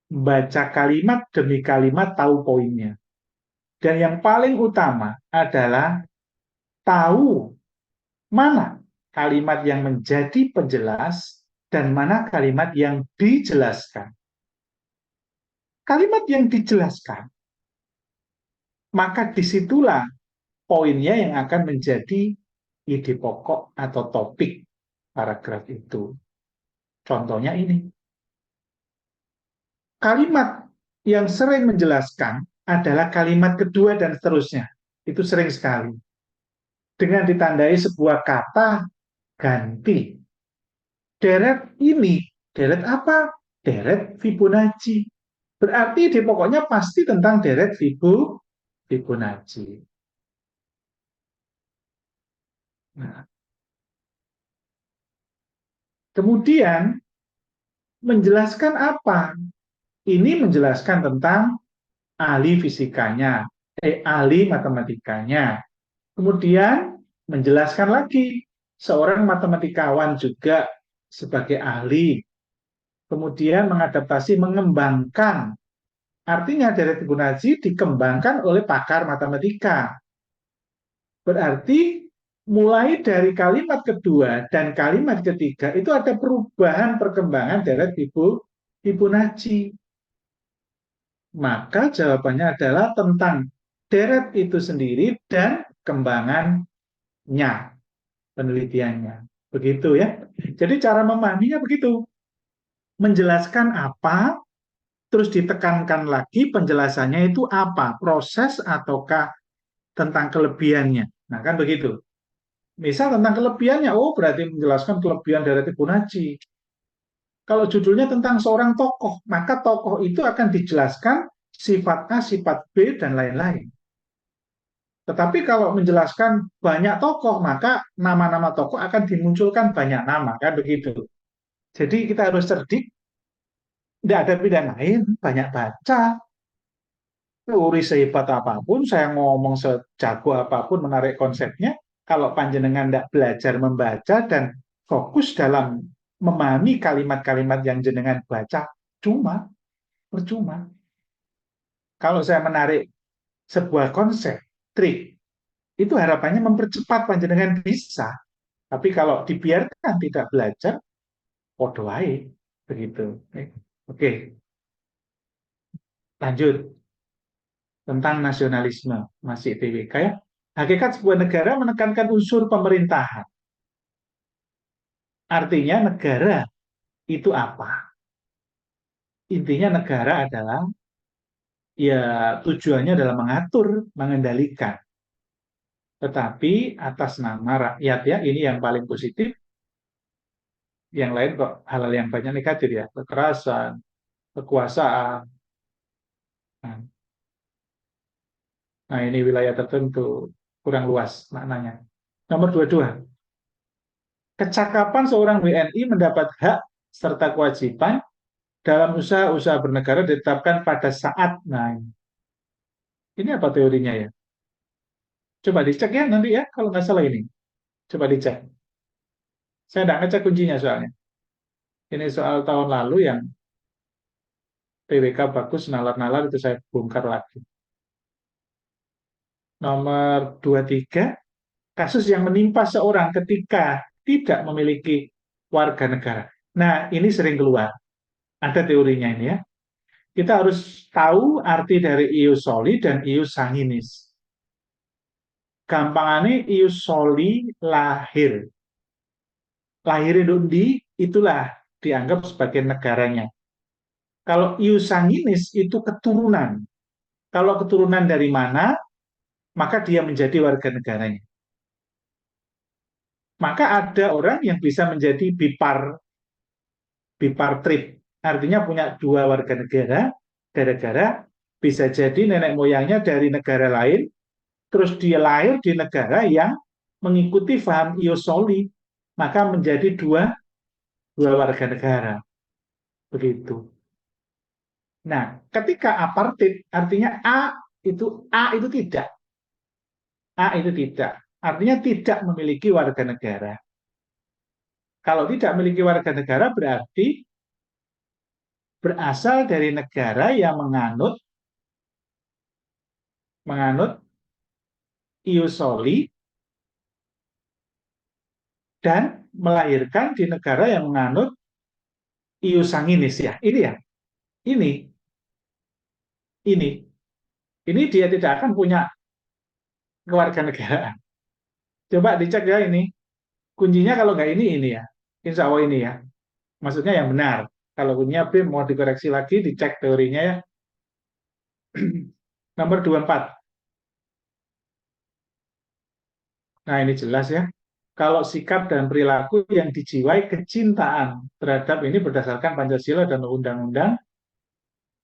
baca kalimat demi kalimat, tahu poinnya. Dan yang paling utama adalah tahu mana kalimat yang menjadi penjelas dan mana kalimat yang dijelaskan. Kalimat yang dijelaskan, maka disitulah poinnya yang akan menjadi ide pokok atau topik paragraf itu. Contohnya ini. Kalimat yang sering menjelaskan adalah kalimat kedua dan seterusnya. Itu sering sekali. Dengan ditandai sebuah kata ganti. Deret ini, deret apa? Deret Fibonacci. Berarti di pokoknya pasti tentang deret Fibonacci. Nah, kemudian menjelaskan apa? Ini menjelaskan tentang ahli fisikanya, ahli matematikanya. Kemudian menjelaskan lagi seorang matematikawan juga sebagai ahli. Kemudian mengadaptasi, mengembangkan. Artinya deret Fibonacci dikembangkan oleh pakar matematika. Berarti mulai dari kalimat kedua dan kalimat ketiga itu ada perubahan perkembangan deret Fibonacci. Maka jawabannya adalah tentang deret itu sendiri dan kembangannya, penelitiannya. Begitu ya. Jadi cara memahaminya begitu. Menjelaskan apa, terus ditekankan lagi penjelasannya itu apa, proses ataukah tentang kelebihannya. Nah kan begitu. Misal tentang kelebihannya, oh berarti menjelaskan kelebihan dari Fibonacci. Kalau judulnya tentang seorang tokoh, maka tokoh itu akan dijelaskan sifat A, sifat B, dan lain-lain. Tetapi kalau menjelaskan banyak tokoh, maka nama-nama tokoh akan dimunculkan banyak nama, kan begitu. Jadi kita harus cerdik, tidak ada pilihan lain, banyak baca. Teori sehebat apapun, saya ngomong sejago apapun menarik konsepnya, kalau panjenengan tidak belajar membaca dan fokus dalam memahami kalimat-kalimat yang jenengan baca, percuma. Kalau saya menarik sebuah konsep, trik, itu harapannya mempercepat panjenengan bisa. Tapi kalau dibiarkan tidak belajar, podo wae begitu. Oke, lanjut tentang nasionalisme, masih TWK ya. Hakikat sebuah negara menekankan unsur pemerintahan. Artinya negara itu apa? Intinya negara adalah ya tujuannya adalah mengatur, mengendalikan. Tetapi atas nama rakyat ya, ini yang paling positif. Yang lain kok hal-hal yang banyak negatif ya, kekerasan, kekuasaan. Nah, ini wilayah tertentu kurang luas maknanya. Nomor 22. Kecakapan seorang WNI mendapat hak serta kewajiban dalam usaha-usaha bernegara ditetapkan pada saat. Nah, ini apa teorinya ya? Coba dicek ya nanti ya, kalau nggak salah ini. Coba dicek. Saya nggak ngecek kuncinya soalnya. Ini soal tahun lalu yang PWK bagus, nalar-nalar itu saya bongkar lagi. Nomor 23, kasus yang menimpa seorang ketika tidak memiliki warga negara. Nah, ini sering keluar. Ada teorinya ini ya. Kita harus tahu arti dari ius soli dan ius sanguinis. Gampangannya ius soli lahir. Lahir di itulah dianggap sebagai negaranya. Kalau ius sanguinis itu keturunan. Kalau keturunan dari mana, maka dia menjadi warga negaranya. Maka ada orang yang bisa menjadi bipartrit, artinya punya dua warga negara, gara-gara bisa jadi nenek moyangnya dari negara lain, terus dia lahir di negara yang mengikuti paham ius soli, maka menjadi dua warga negara. Begitu. Nah, ketika apartheid artinya A itu tidak. A itu tidak. Artinya tidak memiliki warga negara. Kalau tidak memiliki warga negara berarti berasal dari negara yang menganut ius soli dan melahirkan di negara yang menganut ius sanguinis ya. Ini ya. Ini ini dia tidak akan punya kewarganegaraan. Coba dicek ya ini. Kuncinya kalau nggak ini ya. Insya Allah ini ya. Maksudnya yang benar. Kalau kuncinya B mau dikoreksi lagi, dicek teorinya ya. Nomor 24. Nah ini jelas ya. Kalau sikap dan perilaku yang dijiwai kecintaan terhadap ini berdasarkan Pancasila dan undang-undang,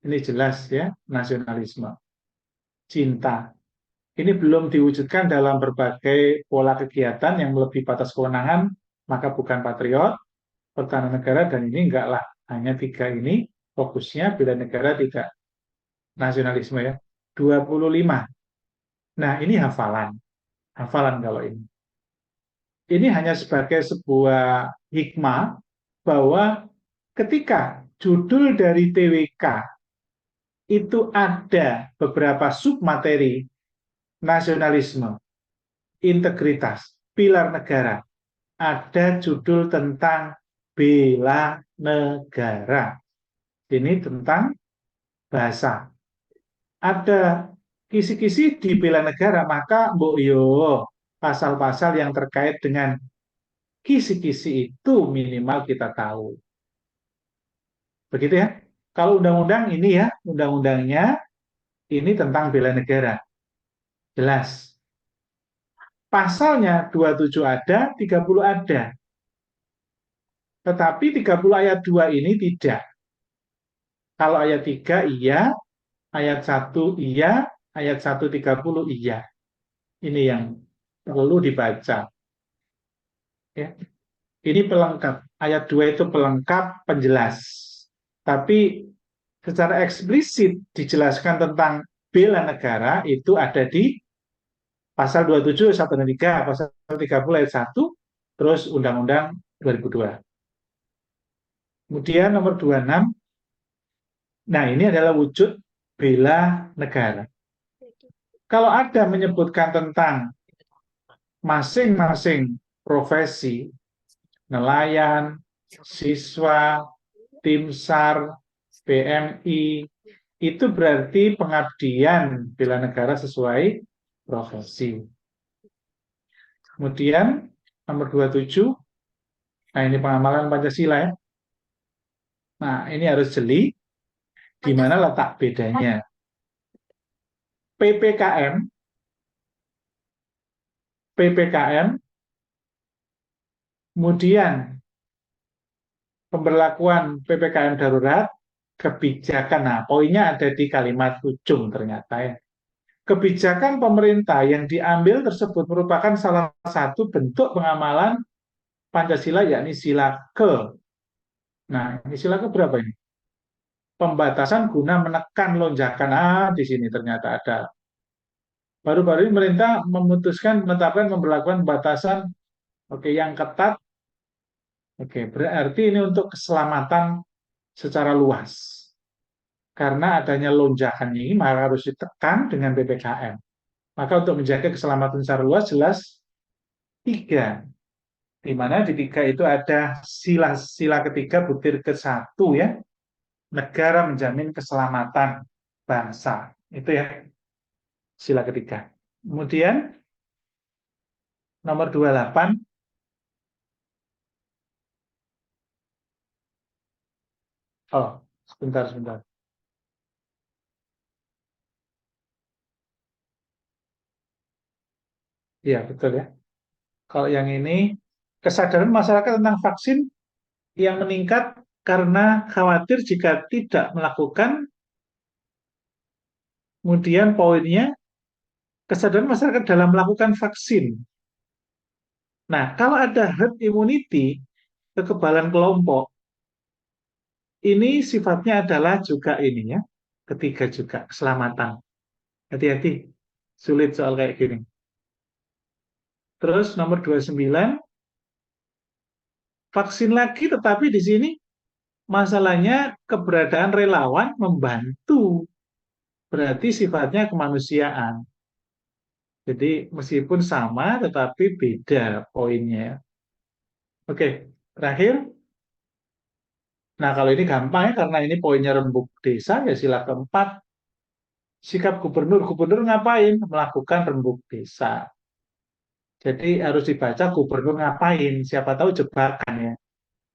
ini jelas ya, nasionalisme. Cinta. Ini belum diwujudkan dalam berbagai pola kegiatan yang melebihi batas kewenangan, maka bukan patriot, pertahanan negara, dan ini enggak lah. Hanya 3 ini fokusnya bela negara, tidak nasionalisme ya. 25. Nah, ini hafalan. Hafalan kalau ini. Ini hanya sebagai sebuah hikmah bahwa ketika judul dari TWK itu ada beberapa submateri nasionalisme, integritas, pilar negara, ada judul tentang bela negara. Ini tentang bahasa. Ada kisi-kisi di bela negara, maka mbok yo pasal-pasal yang terkait dengan kisi-kisi itu minimal kita tahu. Begitu ya. Kalau undang-undang ini ya, undang-undangnya ini tentang bela negara. Jelas. Pasalnya 27 ada, 30 ada. Tetapi 30 ayat 2 ini tidak. Kalau ayat 3 iya, ayat 1 iya, ayat 130 iya. Ini yang perlu dibaca. Ya. Ini pelengkap. Ayat 2 itu pelengkap penjelas. Tapi secara eksplisit dijelaskan tentang bela negara itu ada di pasal 27 1 dan 3, pasal 30 ayat 1, terus Undang-Undang 2002. Kemudian nomor 26. Nah, ini adalah wujud bela negara. Kalau ada menyebutkan tentang masing-masing profesi, nelayan, siswa, tim SAR, PMI, itu berarti pengabdian bela negara sesuai profesi. Kemudian nomor 27, nah ini pengamalan Pancasila ya. Nah ini harus jeli, di mana letak bedanya. PPKM, kemudian pemberlakuan PPKM darurat, kebijakan, nah poinnya ada di kalimat ujung ternyata ya. Kebijakan pemerintah yang diambil tersebut merupakan salah satu bentuk pengamalan Pancasila, yakni sila ke. Nah, ini sila ke berapa ini? Pembatasan guna menekan lonjakan. Di sini ternyata ada. Baru-baru ini pemerintah memutuskan menetapkan pemberlakuan pembatasan yang ketat. Berarti ini untuk keselamatan secara luas. Karena adanya lonjakan ini, maka harus ditekan dengan PPKM. Maka untuk menjaga keselamatan secara luas, jelas 3. Di mana di 3 itu ada sila ketiga butir ke-1 ya. Negara menjamin keselamatan bangsa. Itu ya, sila ketiga. Kemudian nomor 28. Oh, sebentar. Iya, betul ya. Kalau yang ini, kesadaran masyarakat tentang vaksin yang meningkat karena khawatir jika tidak melakukan. Kemudian poinnya, kesadaran masyarakat dalam melakukan vaksin. Nah, kalau ada herd immunity, kekebalan kelompok, ini sifatnya adalah juga ini ya, ketiga juga, keselamatan. Hati-hati, sulit soal kayak gini. Terus nomor 29, vaksin lagi tetapi di sini masalahnya keberadaan relawan membantu. Berarti sifatnya kemanusiaan. Jadi meskipun sama tetapi beda poinnya. Oke, terakhir. Nah, kalau ini gampang ya karena ini poinnya rembuk desa ya sila keempat. Sikap gubernur. Gubernur ngapain? Melakukan rembuk desa. Jadi harus dibaca gubernur ngapain. Siapa tahu jebakan ya.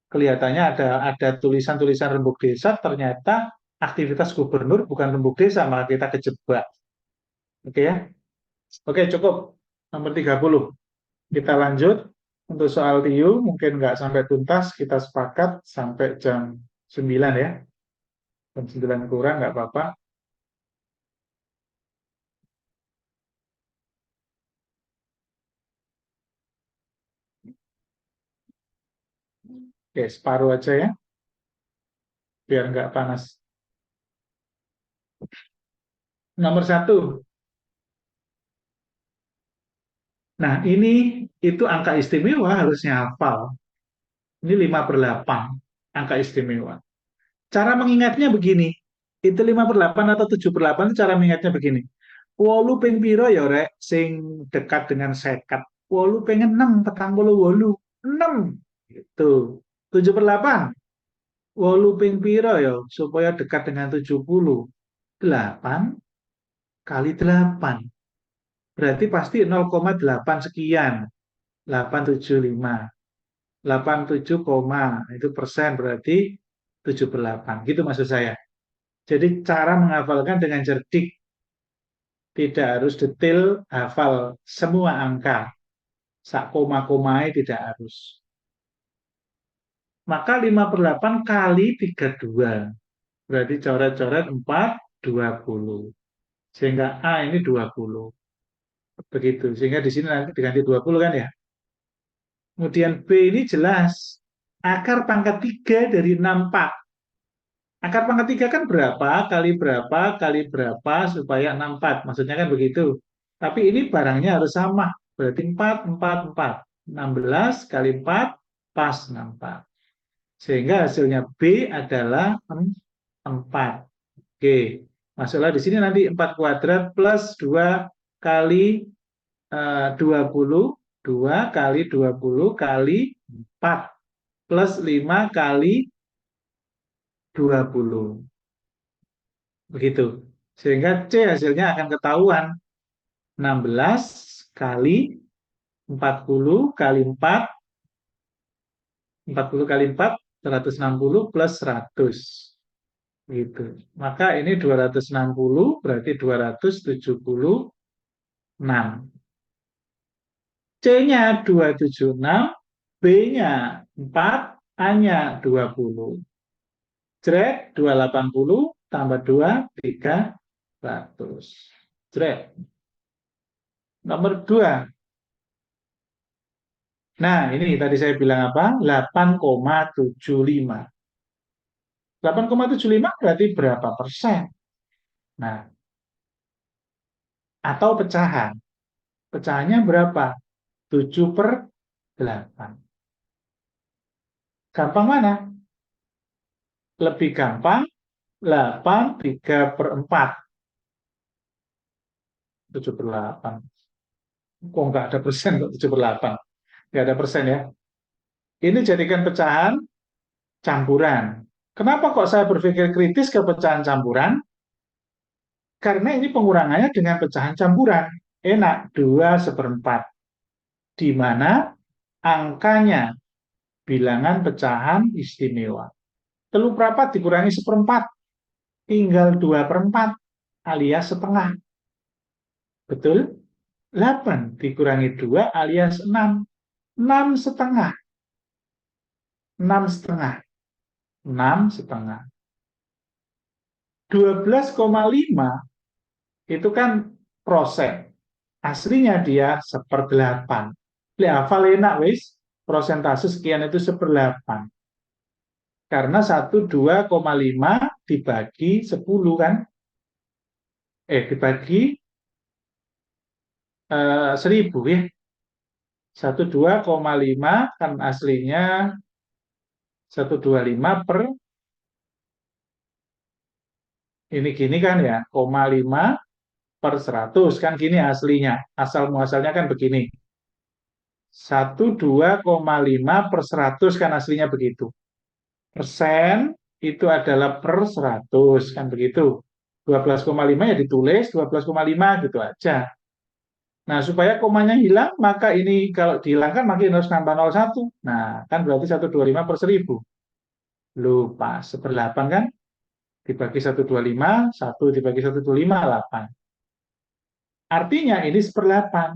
Kelihatannya ada tulisan-tulisan rembuk desa, ternyata aktivitas gubernur bukan rembuk desa, malah kita kejebak. Oke ya. Oke, cukup. Nomor 30. Kita lanjut. Untuk soal TIU, mungkin nggak sampai tuntas, kita sepakat sampai jam 9 ya. Jam 9 kurang, nggak apa-apa. Oke, separuh aja ya, biar nggak panas. Nomor 1. Nah, ini itu angka istimewa harusnya hafal. Ini 5/8, angka istimewa. Cara mengingatnya begini, itu 5/8 atau 7/8 itu cara mengingatnya begini. Wolu ping piro ya rek sing dekat dengan sekat. Wolu pengen 6, 48. 6 gitu. 7/8. Wolu ping piro ya supaya dekat dengan 70. 8 kali 8. Berarti pasti 0,8 sekian. 875. 87, itu persen berarti 7/8. Gitu maksud saya. Jadi cara menghafalkan dengan cerdik. Tidak harus detail hafal semua angka. Sak koma-komai tidak harus. Maka 5/8 kali 32. Berarti coret-coret 4, 20. Sehingga A ini 20. Begitu. Sehingga di sini nanti diganti 20 kan ya. Kemudian B ini jelas. Akar pangkat 3 dari 64. Akar pangkat 3 kan berapa, kali berapa, supaya 64. Maksudnya kan begitu. Tapi ini barangnya harus sama. Berarti 4, 4, 4. 16 kali 4, pas 64. Sehingga hasilnya B adalah 4. Oke. Masalah di sini nanti 4 kuadrat plus 2 kali 20. 2 kali 20 kali 4. Plus 5 kali 20. Begitu. Sehingga C hasilnya akan ketahuan. 16 kali 40 kali 4. 40 kali 4, 160 plus 100. Gitu. Maka ini 260 berarti 276. C-nya 276, B-nya 4, A-nya 20. Jrek 280 tambah 2, 300. Jrek. Nomor 2. Nah, ini tadi saya bilang apa? 8,75. 8,75 berarti berapa persen? Nah, atau pecahan. Pecahannya berapa? 7/8. Gampang mana? Lebih gampang 8 3/4. 7/8. Kok nggak ada persen kok 7/8? Nggak ada persen ya. Ini jadikan pecahan campuran. Kenapa kok saya berpikir kritis ke pecahan campuran? Karena ini pengurangannya dengan pecahan campuran. Enak, 2/4. Di mana angkanya bilangan pecahan istimewa. Telu perapat dikurangi 1/4. Tinggal 2/4 alias setengah. Betul? 8 dikurangi 2 alias 6. 6 setengah. 6 setengah. 6 setengah. 12,5 itu kan persen. Aslinya dia 1/8. hafal enak wis. Prosentase sekian itu 1/8. Karena 12,5 dibagi 10 kan? Dibagi 1000 ya. 12,5 kan aslinya 125 per ini gini kan ya, 0,5 per 100 kan gini aslinya. Asal muasalnya kan begini. 12,5 per 100 kan aslinya begitu. Persen itu adalah per 100 kan begitu. 12,5 ya ditulis 12,5 gitu aja. Nah, supaya komanya hilang, maka ini kalau dihilangkan makin harus nambah 01. Nah, kan berarti 125 per 1000. Lupa, 1/8 kan? Dibagi 125, 1 dibagi 125, 8. Artinya ini 1/8.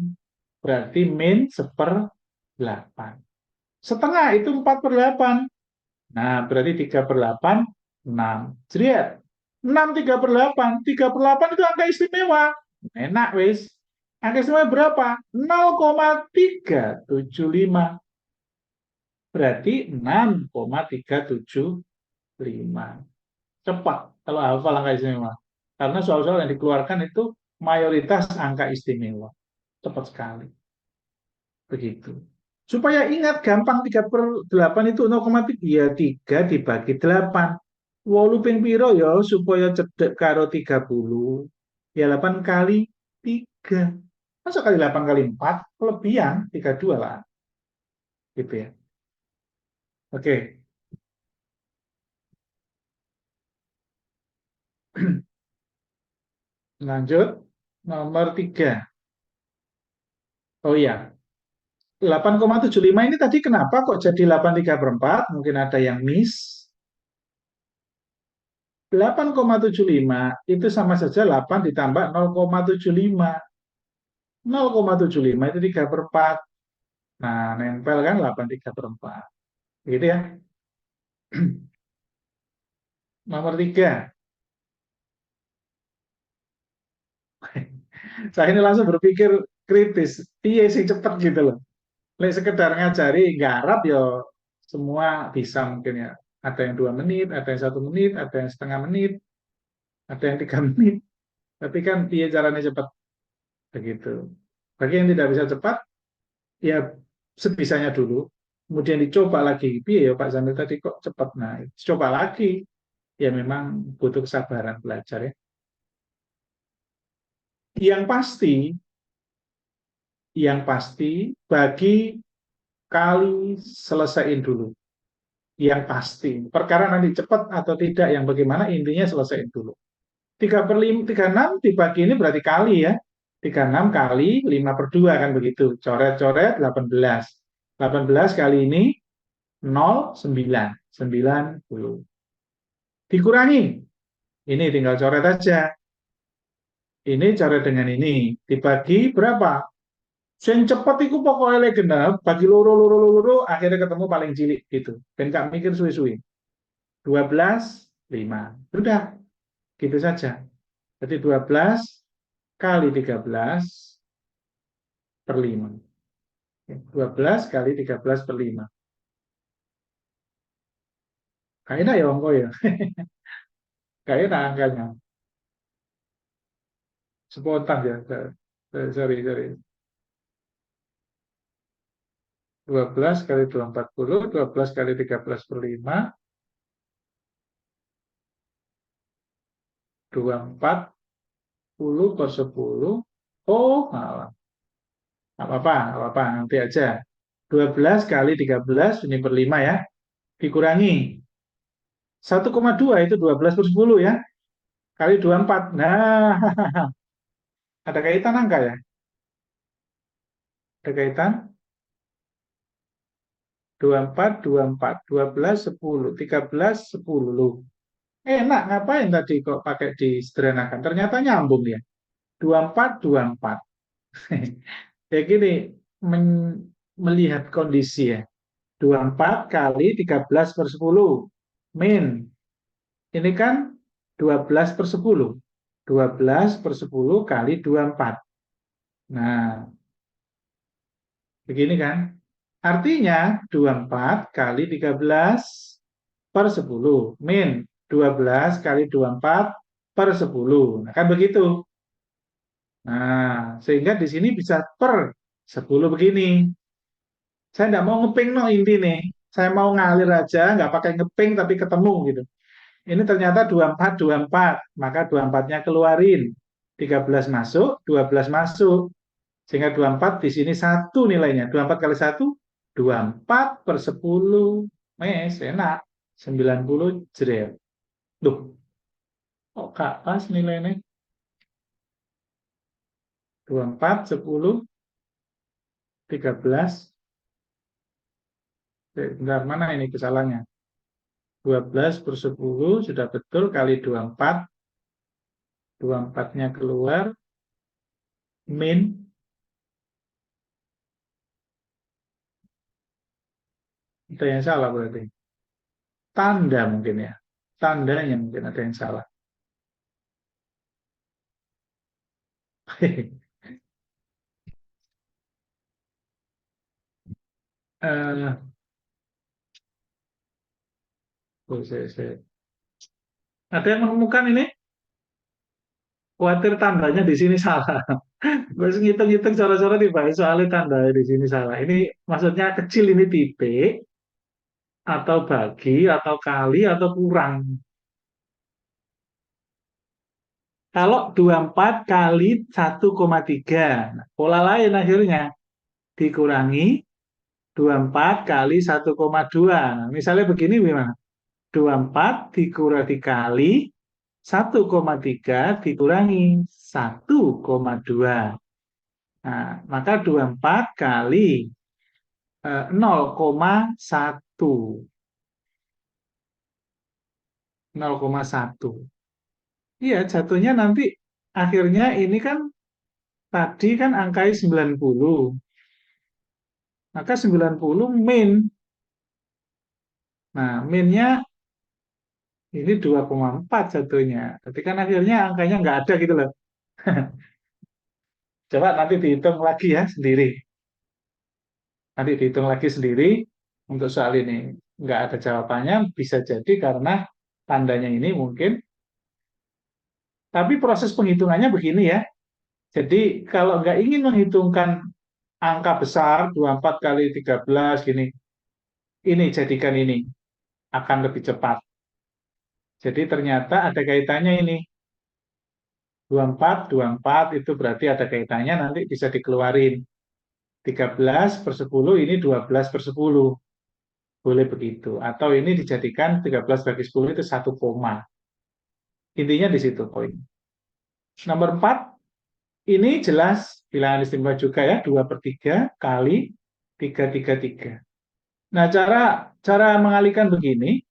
Berarti min 1/8. Setengah itu 4/8. Nah, berarti 3/8, 6. Jeriat. 6 3/8. 3/8 itu angka istimewa. Enak, wis. Angka istimewa berapa? 0,375. Berarti 6,375. Cepat kalau hafal angka istimewa. Karena soal-soal yang dikeluarkan itu mayoritas angka istimewa. Cepat sekali. Begitu. Supaya ingat gampang 3/8 itu 0,3 ya 3 dibagi 8. 8 ping piro ya supaya cedek karo 30. Ya 8 kali 3. Masa kali 8 kali 4 kelebihan 32 lah. Gitu ya. Oke. Lanjut nomor 3. Oh iya. 8,75 ini tadi kenapa kok jadi 83/4? Mungkin ada yang miss. 8,75 itu sama saja 8 ditambah 0,75. 0,75 itu 3/4. Nah, nempel kan 8 3/4. Gitu ya. Nomor 3. Saya ini langsung berpikir kritis. Iya sih cepet gitu loh. Lek sekedar ngajari garap ya semua bisa mungkin ya. Ada yang 2 menit, ada yang 1 menit, ada yang setengah menit, ada yang 3 menit. Tapi kan iya caranya cepat begitu. Bagi yang tidak bisa cepat, ya sebisanya dulu. Kemudian dicoba lagi. Iya ya Pak Zamil tadi kok cepat. Nah, coba lagi. Ya memang butuh kesabaran belajar ya. Yang pasti, bagi kali selesaiin dulu. Yang pasti. Perkara nanti cepat atau tidak, yang bagaimana intinya selesaiin dulu. 3/5, 36 dibagi ini berarti kali ya. 36 kali 5/2 kan begitu. Coret-coret 18. 18 kali ini 0, 9. 90. Dikurangi. Ini tinggal coret aja. Ini coret dengan ini. Dibagi berapa? Sing cepet iku pokoknya genep, bagi loro, akhirnya ketemu paling cilik gitu. Ben gak mikir suwi-suwi. 12, 5. Sudah, gitu saja. Jadi 12 kali 13 per 5. 12 kali 13 per 5. Kayaknya ya ongko ya. Kayaknya angkanya. Spontan ya. Sorry. 12 kali 2, 40. 12 kali 13 per 5. 24 per 10. Oh, malah. Apa-apa, nanti aja. 12 kali 13, ini per 5 ya. Dikurangi. 1,2 itu 12 per 10 ya. Kali 24. Nah, ada kaitan angka ya? Ada kaitan? 24, 24, 12, 10, 13, 10. Loh. Enak, ngapain tadi kok pakai disederhanakan? Ternyata nyambung ya. 24, 24. Ya gini, melihat kondisi ya. 24 kali 13 per 10. Min. Ini kan 12 per 10. 12 per 10 kali 24. Nah, Begini kan? Artinya 24 kali 13/10 min 12 kali 24 per 10. Nah, kan begitu. Nah, sehingga di sini bisa per 10 begini. Saya nggak mau ngeping no inti nih. Saya mau ngalir aja, nggak pakai ngeping tapi ketemu gitu. Ini ternyata 24, 24. Maka 24-nya keluarin. 13 masuk, 12 masuk. Sehingga 24 di sini 1 nilainya. 24 kali 1, 24 per 10. Mes, enak. 90 jrel. Duh, kok gak pas nilainya? 24, 10, 13. Bentar, mana ini kesalahannya? 12 per 10 sudah betul kali 24. 24-nya keluar. Min. Ada yang salah berarti. Tanda mungkin ya. Tandanya mungkin ada yang salah. Eh, Ada yang menemukan ini? Khawatir tandanya di sini salah. Terus ngitung-ngitung cara-cara dibahas soalnya tanda di sini salah. Ini maksudnya kecil ini titik atau bagi atau kali atau kurang. Kalau 24 kali 1,3, nah, pola lain akhirnya dikurangi 24 kali 1,2. Nah, misalnya begini gimana? 24 dikali 1,3 dikurangi 1,2. Nah, maka 24 kali 0,1. 0,1. Iya, jatuhnya nanti akhirnya ini kan tadi kan angkanya 90. Maka 90 min. Nah, minnya ini 2,4 jatuhnya. Berarti kan akhirnya angkanya nggak ada gitu loh. Coba nanti dihitung lagi ya sendiri. Nanti dihitung lagi sendiri untuk soal ini. Nggak ada jawabannya, bisa jadi karena tandanya ini mungkin. Tapi proses penghitungannya begini ya. Jadi kalau nggak ingin menghitungkan angka besar, 24 kali 13 gini, ini jadikan ini akan lebih cepat. Jadi ternyata ada kaitannya ini. 24, 24 itu berarti ada kaitannya nanti bisa dikeluarin. 13/10 ini 12/10. Boleh begitu. Atau ini dijadikan 13 bagi 10 itu 1 koma. Intinya di situ poin. Nomor 4, ini jelas bilangan istimewa juga ya, 2/3 kali 3/3. Nah, cara mengalihkan begini,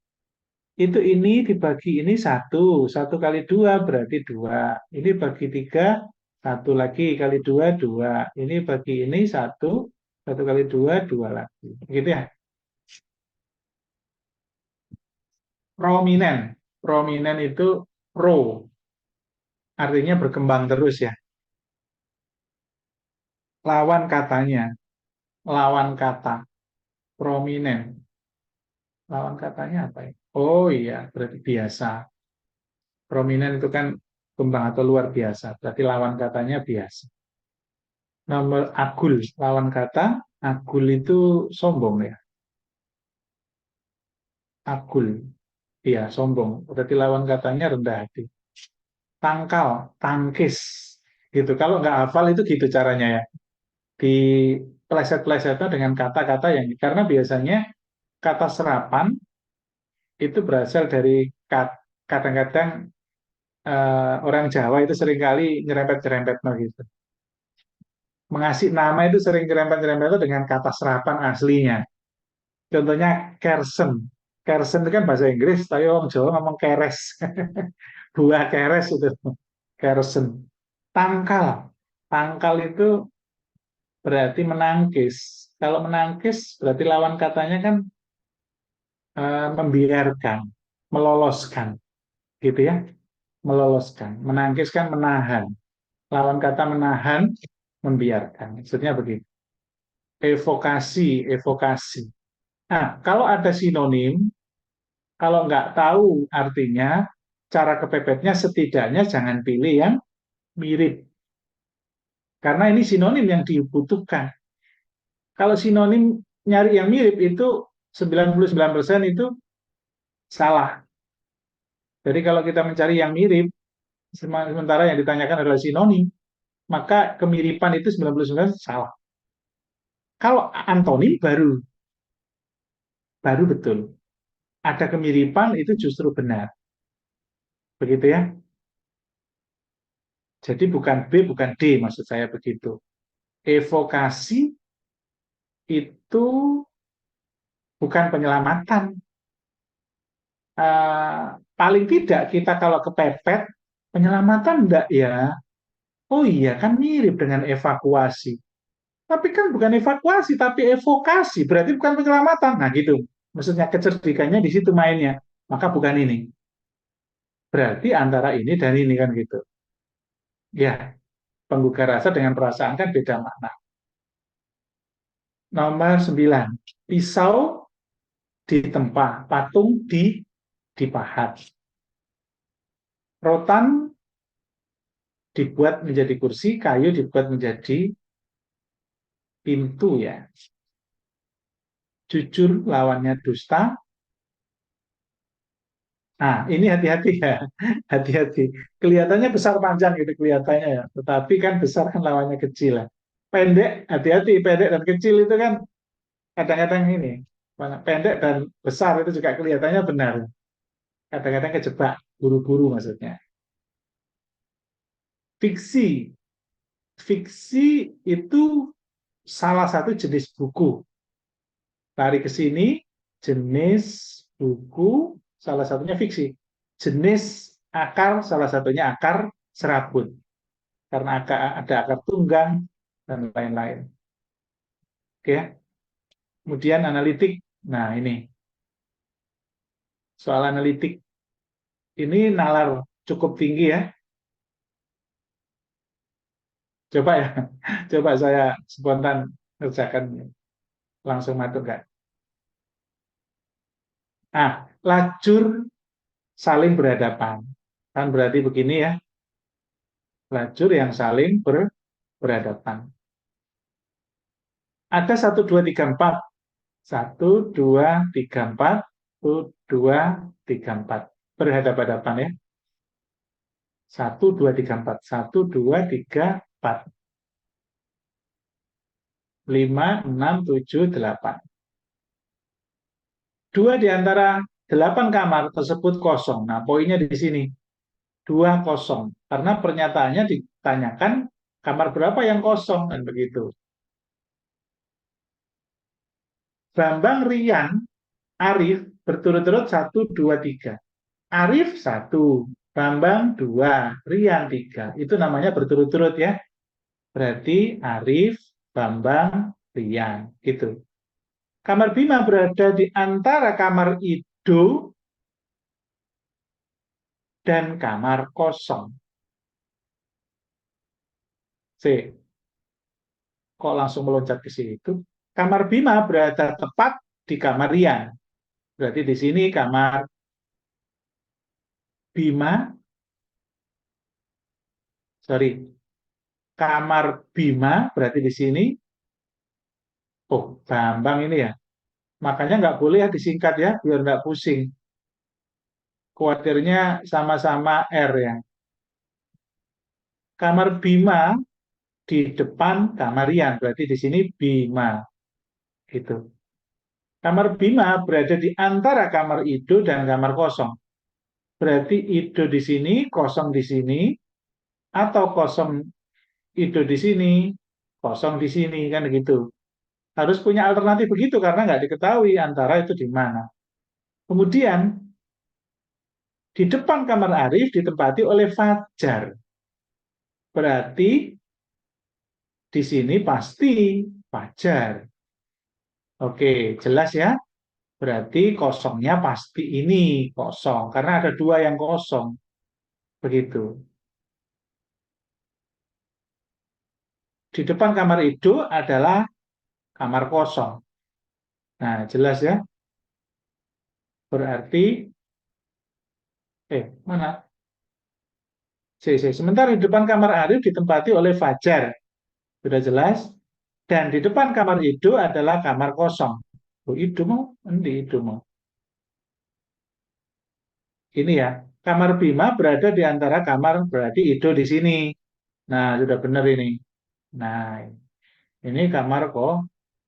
itu ini dibagi ini 1. 1 kali 2 berarti 2. Ini bagi 3, 1 lagi kali 2, 2. Ini bagi ini 1. 1 kali 2, 2 lagi. Gitu ya. Prominent. Prominent itu pro. Artinya berkembang terus ya. Lawan katanya. Lawan kata. Prominent. Lawan katanya apa ya? Oh iya, berarti biasa. Prominent itu kan kembang atau luar biasa. Berarti lawan katanya biasa. Nomor agul, lawan kata agul itu sombong ya. Agul, iya sombong. Berarti lawan katanya rendah hati. Tangkal, tangkis, gitu. Kalau nggak hafal itu gitu caranya ya. Di pleset-plesetnya dengan kata-kata yang karena biasanya kata serapan itu berasal dari kadang-kadang orang Jawa itu seringkali nyerempet-nyerempet gitu. Mengasih nama itu sering nyerempet-nyerempet itu dengan kata serapan aslinya. Contohnya Kersen. Kersen itu kan bahasa Inggris, tapi orang Jawa ngomong keres. Buah keres itu. Kersen. Tangkal. Tangkal itu berarti menangkis. Kalau menangkis berarti lawan katanya kan membiarkan, meloloskan. Gitu ya. Meloloskan. Menangkis kan menahan. Lawan kata menahan, membiarkan. Maksudnya begitu. evokasi, evokasi. Nah, kalau ada sinonim, kalau nggak tahu artinya, cara kepepetnya setidaknya jangan pilih yang mirip. Karena ini sinonim yang dibutuhkan. Kalau sinonim nyari yang mirip itu 99% itu salah. Jadi kalau kita mencari yang mirip, sementara yang ditanyakan adalah sinonim, maka kemiripan itu 99 salah. Kalau antonim baru baru betul. Ada kemiripan itu justru benar. Begitu ya. Jadi bukan B, bukan D maksud saya begitu. Evokasi itu bukan penyelamatan. Paling tidak kita kalau kepepet, penyelamatan enggak ya? Oh iya kan mirip dengan evakuasi. Tapi kan bukan evakuasi, tapi evokasi. Berarti bukan penyelamatan. Nah gitu. Maksudnya kecerdikannya di situ mainnya. Maka bukan ini. Berarti antara ini dan ini kan gitu. Ya, penggugah rasa dengan perasaan kan beda makna. Nomor 9. Pisau ditempa, patung dipahat. Rotan dibuat menjadi kursi, kayu dibuat menjadi pintu ya. Jujur lawannya dusta. Nah, ini hati-hati ya. Hati-hati. Kelihatannya besar panjang gitu kelihatannya ya. Tetapi kan besar kan lawannya kecil ya. Pendek, hati-hati. Pendek dan kecil itu kan kadang-kadang ini. Pendek dan besar itu juga kelihatannya benar. Kadang-kadang kejebak. Buru-buru maksudnya. Fiksi. Fiksi itu salah satu jenis buku. Lari ke sini, jenis buku, salah satunya fiksi. Jenis akar, salah satunya akar serabut. Karena ada akar tunggang, dan lain-lain. Oke. Kemudian analitik. Nah, ini. Soal analitik. Ini nalar cukup tinggi ya. Coba ya. Coba saya spontan kerjakan langsung masuk nggak? Nah, lajur saling berhadapan. Kan berarti begini ya. Lajur yang saling berhadapan. Ada 1, 2, 3, 4. 1, 2, 3, 4. 1, 2, 3, 4. Berhadapan-hadapan ya. 1, 2, 3, 4. 1, 2, 3, 4. 5, 6, 7, 8. Dua di antara 8 kamar tersebut kosong. Nah, poinnya di sini. 2 kosong. Karena pernyataannya ditanyakan kamar berapa yang kosong. Dan begitu. Bambang, Rian, Arif berturut-turut 1, 2, 3. Arif 1, Bambang 2, Rian 3. Itu namanya berturut-turut ya. Berarti Arif, Bambang, Rian. Gitu. Kamar Bima berada di antara kamar Ido dan kamar kosong. C. Kok langsung meloncat ke situ? Kamar Bima berada tepat di kamar Rian. Berarti di sini kamar Bima, sorry, kamar Bima berarti di sini. Oh, Bambang ini ya. Makanya nggak boleh ya disingkat ya, biar nggak pusing. Kuatirnya sama-sama R ya. Kamar Bima di depan kamar Rian, berarti di sini Bima. Gitu. Kamar Bima berada di antara kamar Ido dan kamar kosong. Berarti Ido di sini, kosong di sini, atau kosong Ido di sini, kosong di sini, kan gitu. Harus punya alternatif begitu karena nggak diketahui antara itu di mana. Kemudian di depan kamar Arif ditempati oleh Fajar. Berarti di sini pasti Fajar. Oke, jelas ya. Berarti kosongnya pasti ini kosong karena ada 2 yang kosong. Begitu. Di depan kamar Ido adalah kamar kosong. Nah, jelas ya. Berarti, mana? Sementara di depan kamar Arif ditempati oleh Fajar. Sudah jelas. Dan di depan kamar Ido adalah kamar kosong. Oh, Ido mau? Endi Ido mau? Ini ya. Kamar Bima berada di antara kamar, berarti Ido di sini. Nah, sudah benar ini. Nah, ini kamar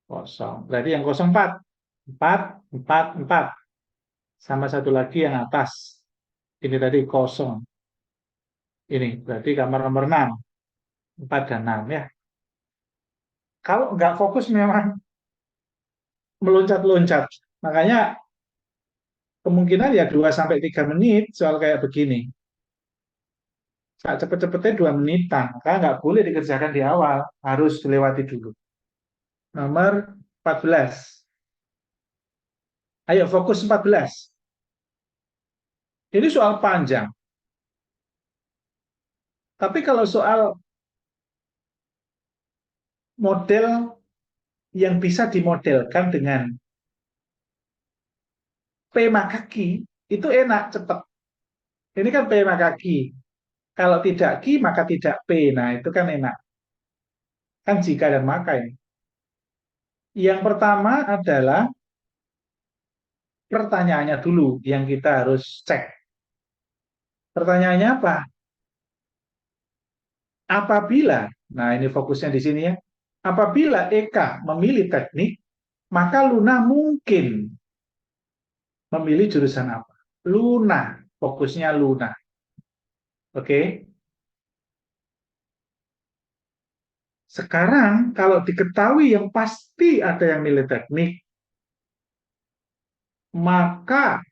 kosong. Berarti yang kosong 4. 4, 4, 4. Sama satu lagi yang atas. Ini tadi kosong. Ini berarti kamar nomor 6. 4 dan 6 ya. Kalau nggak fokus memang meloncat-loncat. Makanya kemungkinan ya 2 sampai 3 menit soal kayak begini. Saat cepet-cepetnya 2 menitan. Maka nggak boleh dikerjakan di awal. Harus dilewati dulu. Nomor 14. Ayo fokus 14. Ini soal panjang. Tapi kalau soal model yang bisa dimodelkan dengan P maka Q, itu enak, cepat. Ini kan P maka Q. Kalau tidak Q, maka tidak P. Nah, itu kan enak. Kan jika dan maka ini. Yang pertama adalah pertanyaannya dulu yang kita harus cek. Pertanyaannya apa? Apabila, nah ini fokusnya di sini ya, apabila Eka memilih teknik, maka Luna mungkin memilih jurusan apa? Luna, fokusnya Luna. Oke. Sekarang kalau diketahui yang pasti ada yang milih teknik, maka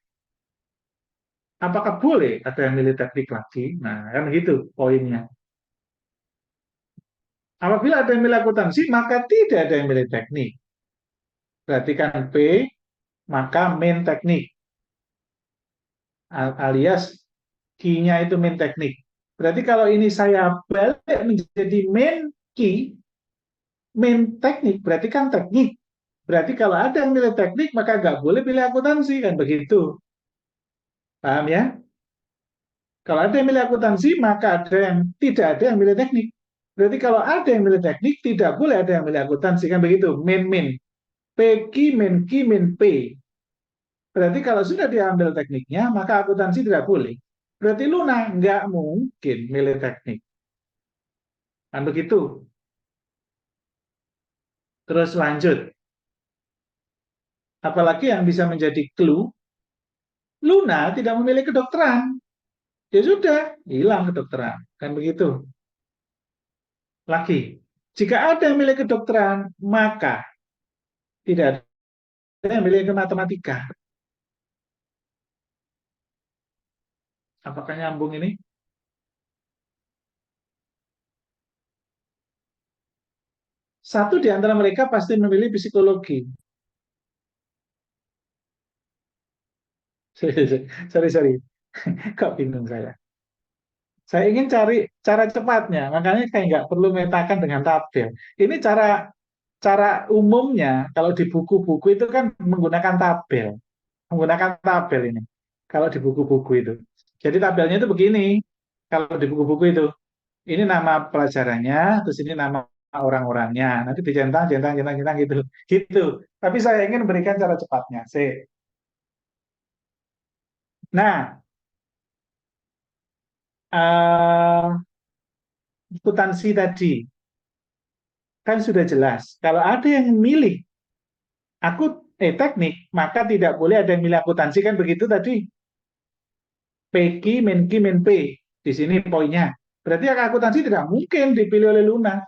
apakah boleh ada yang milih teknik lagi? Nah, kan gitu poinnya. Apabila ada yang milih akuntansi, maka tidak ada yang milih teknik. Berarti kan P, maka main teknik. Alias key-nya itu main teknik. Berarti kalau ini saya balik menjadi main key, main teknik, berarti kan teknik. Berarti kalau ada yang milih teknik, maka nggak boleh pilih akuntansi, kan begitu. Paham ya? Kalau ada yang milih akuntansi, maka tidak ada yang milih teknik. Berarti kalau ada yang milih teknik, tidak boleh ada yang milih akuntansi, kan begitu. Min. P, Q, min, Q, min, P. Berarti kalau sudah diambil tekniknya, maka akuntansi tidak boleh. Berarti Luna nggak mungkin milih teknik. Kan begitu. Terus lanjut. Apalagi yang bisa menjadi clue, Luna tidak memilih kedokteran. Ya sudah, hilang kedokteran. Kan begitu. Lagi, jika ada yang milih kedokteran, maka tidak ada yang milih ke matematika. Apakah nyambung ini? Satu di antara mereka pasti memilih psikologi. Sorry. Kok bingung saya. Saya ingin cari cara cepatnya, makanya kayak nggak perlu metakan dengan tabel. Ini cara umumnya kalau di buku-buku itu kan menggunakan tabel ini. Kalau di buku-buku itu, jadi tabelnya itu begini. Kalau di buku-buku itu, ini nama pelajarannya, terus ini nama orang-orangnya. Nanti centang gitu, gitu. Tapi saya ingin memberikan cara cepatnya. Nah, akuntansi tadi kan sudah jelas. Kalau ada yang milih teknik, maka tidak boleh ada yang milih akuntansi, kan begitu tadi. PQ, min Q, min P. Di sini poinnya. Berarti akuntansi tidak mungkin dipilih oleh Luna.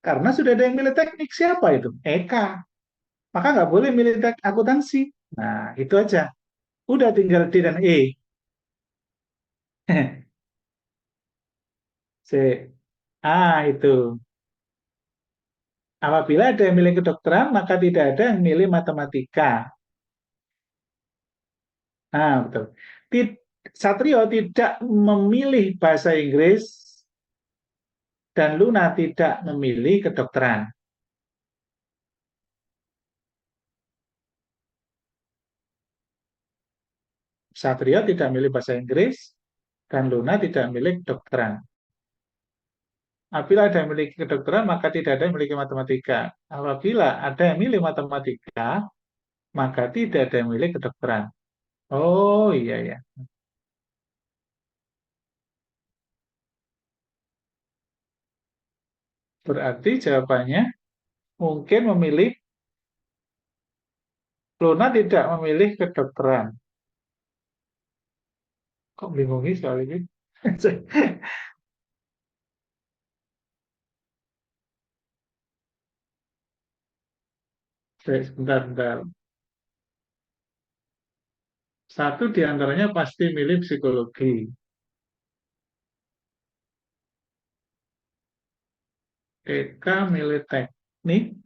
Karena sudah ada yang milih teknik. Siapa itu? Eka. Maka nggak boleh milih akuntansi. Nah, itu aja. Udah tinggal D dan E. Itu. Apabila ada yang milih kedokteran, maka tidak ada yang milih matematika. Betul. Satrio tidak memilih bahasa Inggris dan Luna tidak memilih kedokteran. Satrio tidak milih bahasa Inggris, dan Luna tidak milih kedokteran. Apabila ada yang memiliki kedokteran, maka tidak ada yang memiliki matematika. Apabila ada yang milih matematika, maka tidak ada yang milih kedokteran. Oh iya ya. Berarti jawabannya mungkin memilih Luna tidak memilih kedokteran. Kok bingung sih soal ini? Sebentar, sebentar. Satu di antaranya pasti milih psikologi. Eka milih teknik,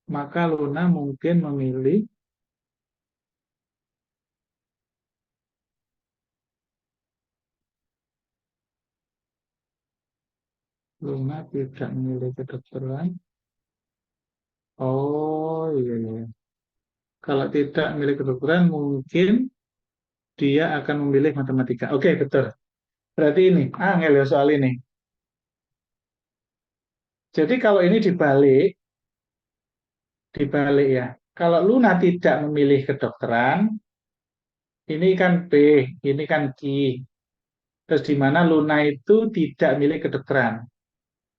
maka Luna mungkin memilih Luna tidak memilih kedokteran. Oh iya, iya. Kalau tidak memilih kedokteran, mungkin dia akan memilih matematika. Oke, betul. Berarti ini, angel ya soal ini. Jadi kalau ini dibalik ya. Kalau Luna tidak memilih kedokteran, ini kan B, ini kan Q. Terus di mana Luna itu tidak milih kedokteran.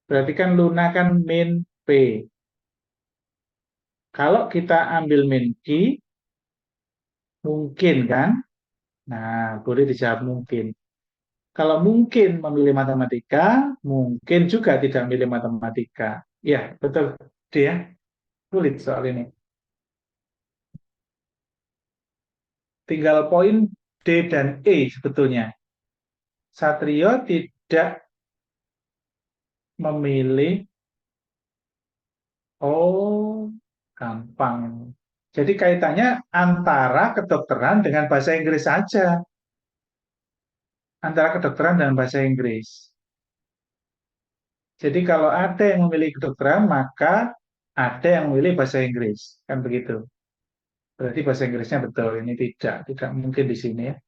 Berarti kan Luna kan min P. Kalau kita ambil min Q, mungkin kan? Nah, boleh dijawab mungkin. Kalau mungkin memilih matematika, mungkin juga tidak memilih matematika. Ya, betul. Dia sulit soal ini. Tinggal poin D dan E sebetulnya. Satrio tidak memilih. Oh, gampang. Jadi kaitannya antara kedokteran dengan bahasa Inggris saja. Antara kedokteran dan bahasa Inggris. Jadi kalau ada yang memilih kedokteran, maka ada yang memilih bahasa Inggris. Kan begitu. Berarti bahasa Inggrisnya betul. Ini tidak mungkin di sini ya.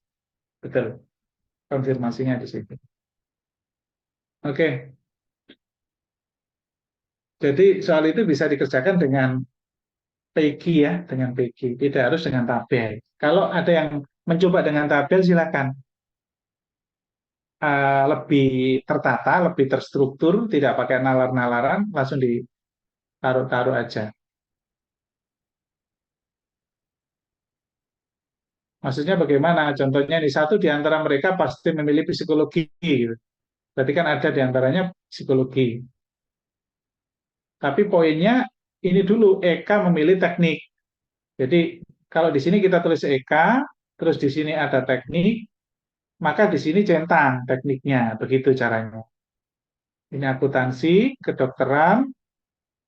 Betul. Konfirmasinya di situ. Oke. Jadi soal itu bisa dikerjakan dengan PG ya, dengan PG. Tidak harus dengan tabel. Kalau ada yang mencoba dengan tabel, silakan. Lebih tertata, lebih terstruktur, tidak pakai nalar-nalaran, langsung ditaruh-taruh aja. Maksudnya bagaimana? Contohnya nih, satu di antara mereka pasti memilih psikologi, gitu. Berarti kan ada di antaranya psikologi. Tapi poinnya ini dulu, Eka memilih teknik. Jadi kalau di sini kita tulis Eka, terus di sini ada teknik, maka di sini centang tekniknya, begitu caranya. Ini akuntansi, kedokteran,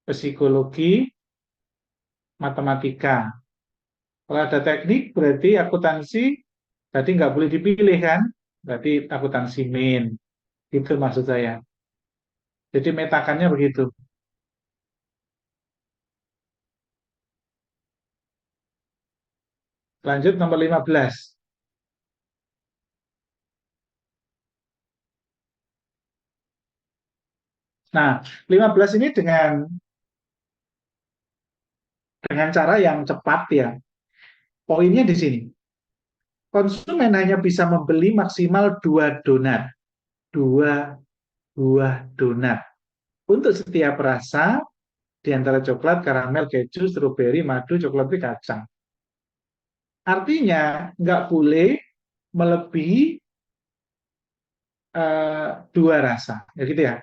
psikologi, matematika. Kalau ada teknik berarti akuntansi, berarti nggak boleh dipilih kan? Berarti akuntansi main. Itu maksud saya. Jadi metakannya begitu. Lanjut nomor 15. Nah, 15 ini dengan cara yang cepat ya. Poinnya di sini. Konsumen hanya bisa membeli maksimal 2 donat. 2 buah donat. Untuk setiap rasa, di antara coklat, karamel, keju, stroberi, madu, coklat kacang. Artinya, nggak boleh melebihi 2 rasa. Ya gitu ya.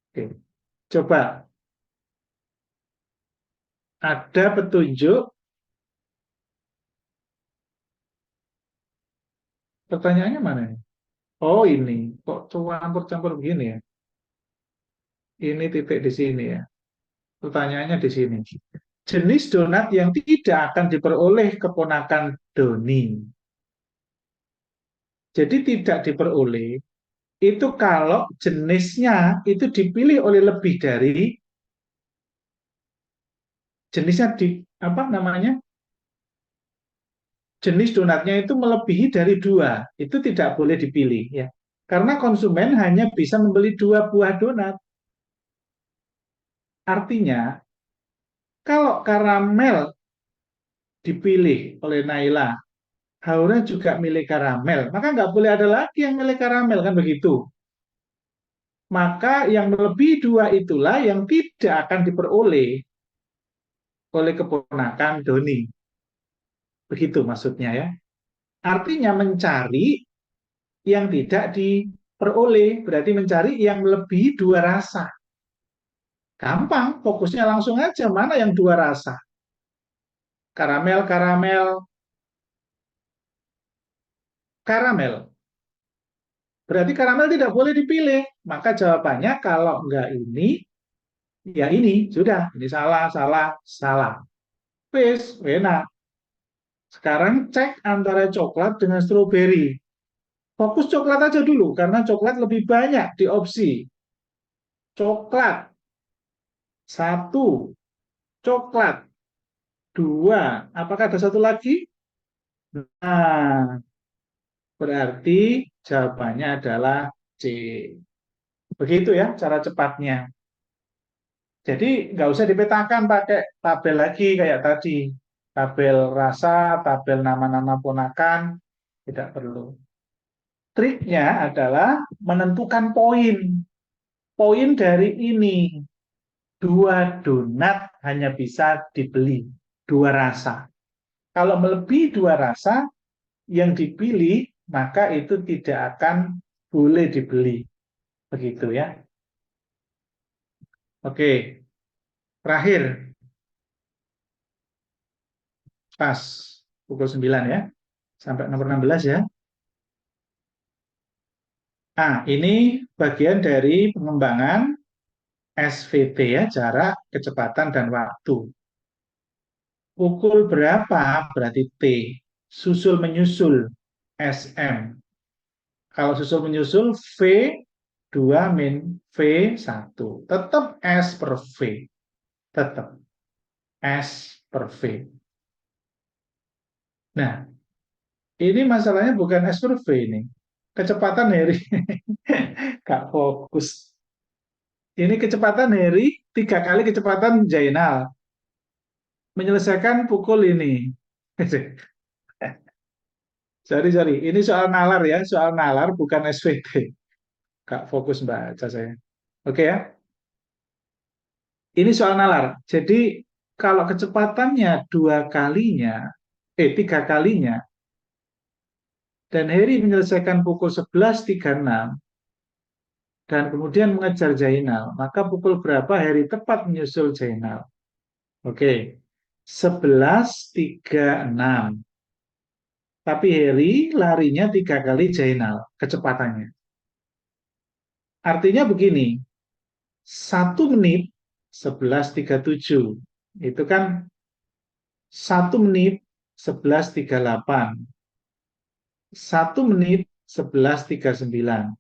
Oke. Coba ada petunjuk. Pertanyaannya mana nih? Oh ini, kok campur-campur begini ya? Ini titik di sini ya. Pertanyaannya di sini. Jenis donat yang tidak akan diperoleh keponakan Doni. Jadi tidak diperoleh itu kalau jenisnya itu dipilih oleh lebih dari jenisnya di apa namanya? jenis donatnya itu melebihi dari dua, itu tidak boleh dipilih ya. Karena konsumen hanya bisa membeli 2 buah donat. Artinya, kalau karamel dipilih oleh Naila, Haura juga milih karamel, maka nggak boleh ada lagi yang milih karamel, kan begitu. Maka yang melebihi dua itulah yang tidak akan diperoleh oleh keponakan Doni. Begitu maksudnya ya. Artinya mencari yang tidak diperoleh, berarti mencari yang melebihi dua rasa. Gampang, fokusnya langsung aja, mana yang dua rasa. Karamel, karamel, karamel. Berarti karamel tidak boleh dipilih. Maka jawabannya kalau enggak ini, ya ini. Sudah, ini salah, salah, salah. Wis, enak. Sekarang cek antara coklat dengan stroberi. Fokus coklat aja dulu, karena coklat lebih banyak di opsi. Coklat, satu. Coklat, dua. Apakah ada satu lagi? Nah, berarti jawabannya adalah C. Begitu ya cara cepatnya. Jadi nggak usah dipetakan pakai tabel lagi kayak tadi. Tabel rasa, tabel nama-nama ponakan, tidak perlu. Triknya adalah menentukan poin. Poin dari ini, 2 donat hanya bisa dibeli, 2 rasa. Kalau melebihi 2 rasa, yang dipilih, maka itu tidak akan boleh dibeli. Begitu ya. Oke, terakhir. Pas, pukul 9 ya. Sampai nomor 16 ya. Nah, ini bagian dari pengembangan SVT ya, jarak, kecepatan, dan waktu. Pukul berapa berarti T. Susul menyusul SM. Kalau susul menyusul V2 min V1. Tetap S per V. Tetap S per V. Nah, ini masalahnya bukan S per V ini. Kecepatan Harry. Gak fokus. Ini kecepatan Harry 3 kali kecepatan Jainal. Menyelesaikan pukul ini. Sorry. Ini soal nalar ya. Soal nalar bukan SVT. Gak fokus baca saya. Oke ya. Ini soal nalar. Jadi kalau kecepatannya 2 kalinya, 3 kalinya, dan Harry menyelesaikan pukul 11.36, dan kemudian mengejar Jainal, maka pukul berapa Harry tepat menyusul Jainal? Oke, 11.36. Tapi Harry larinya 3 kali Jainal kecepatannya. Artinya begini, 1 menit 11.37 itu kan 1 menit 11.38, 1 menit 11.39.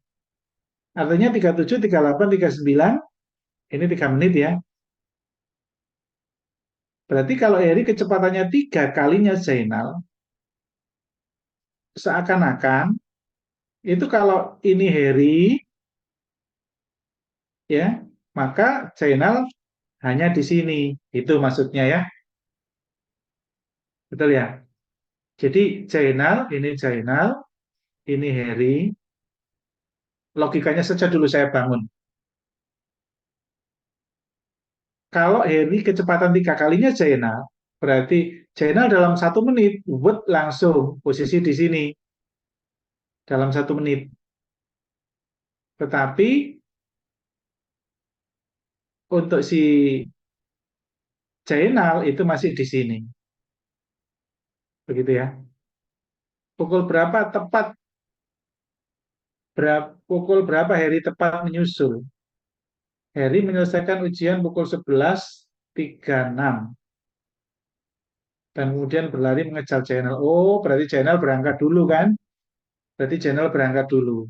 Artinya 37, 38, 39 ini 3 menit ya. Berarti kalau Harry kecepatannya 3 kalinya Zainal, seakan-akan itu kalau ini Harry ya, maka Zainal hanya di sini. Itu maksudnya ya. Betul ya? Jadi Zainal, ini Harry. Logikanya saja dulu saya bangun. Kalau Harry kecepatan 3 kalinya Zainal, berarti Zainal dalam 1 menit, langsung posisi di sini dalam 1 menit. Tetapi untuk si Zainal itu masih di sini. Begitu ya. Pukul berapa tepat pukul berapa Harry tepat menyusul? Harry menyelesaikan ujian pukul 11.36 dan kemudian berlari mengejar Zainal. Oh, berarti Zainal berangkat dulu kan? Berarti Zainal berangkat dulu.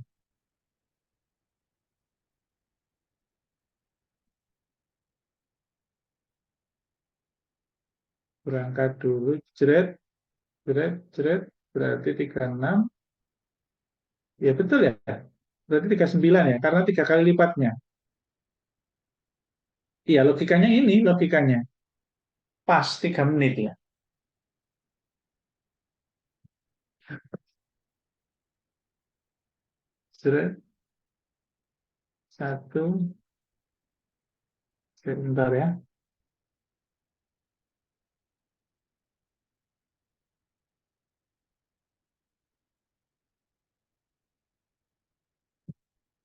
Berangkat dulu, jeret. Jeret, jeret, berarti 36. Ya betul ya. Berarti 39 ya, karena 3 kali lipatnya. Iya, logikanya ini, logikanya. Pas 3 menit ya. Jeret, satu, sebentar ya.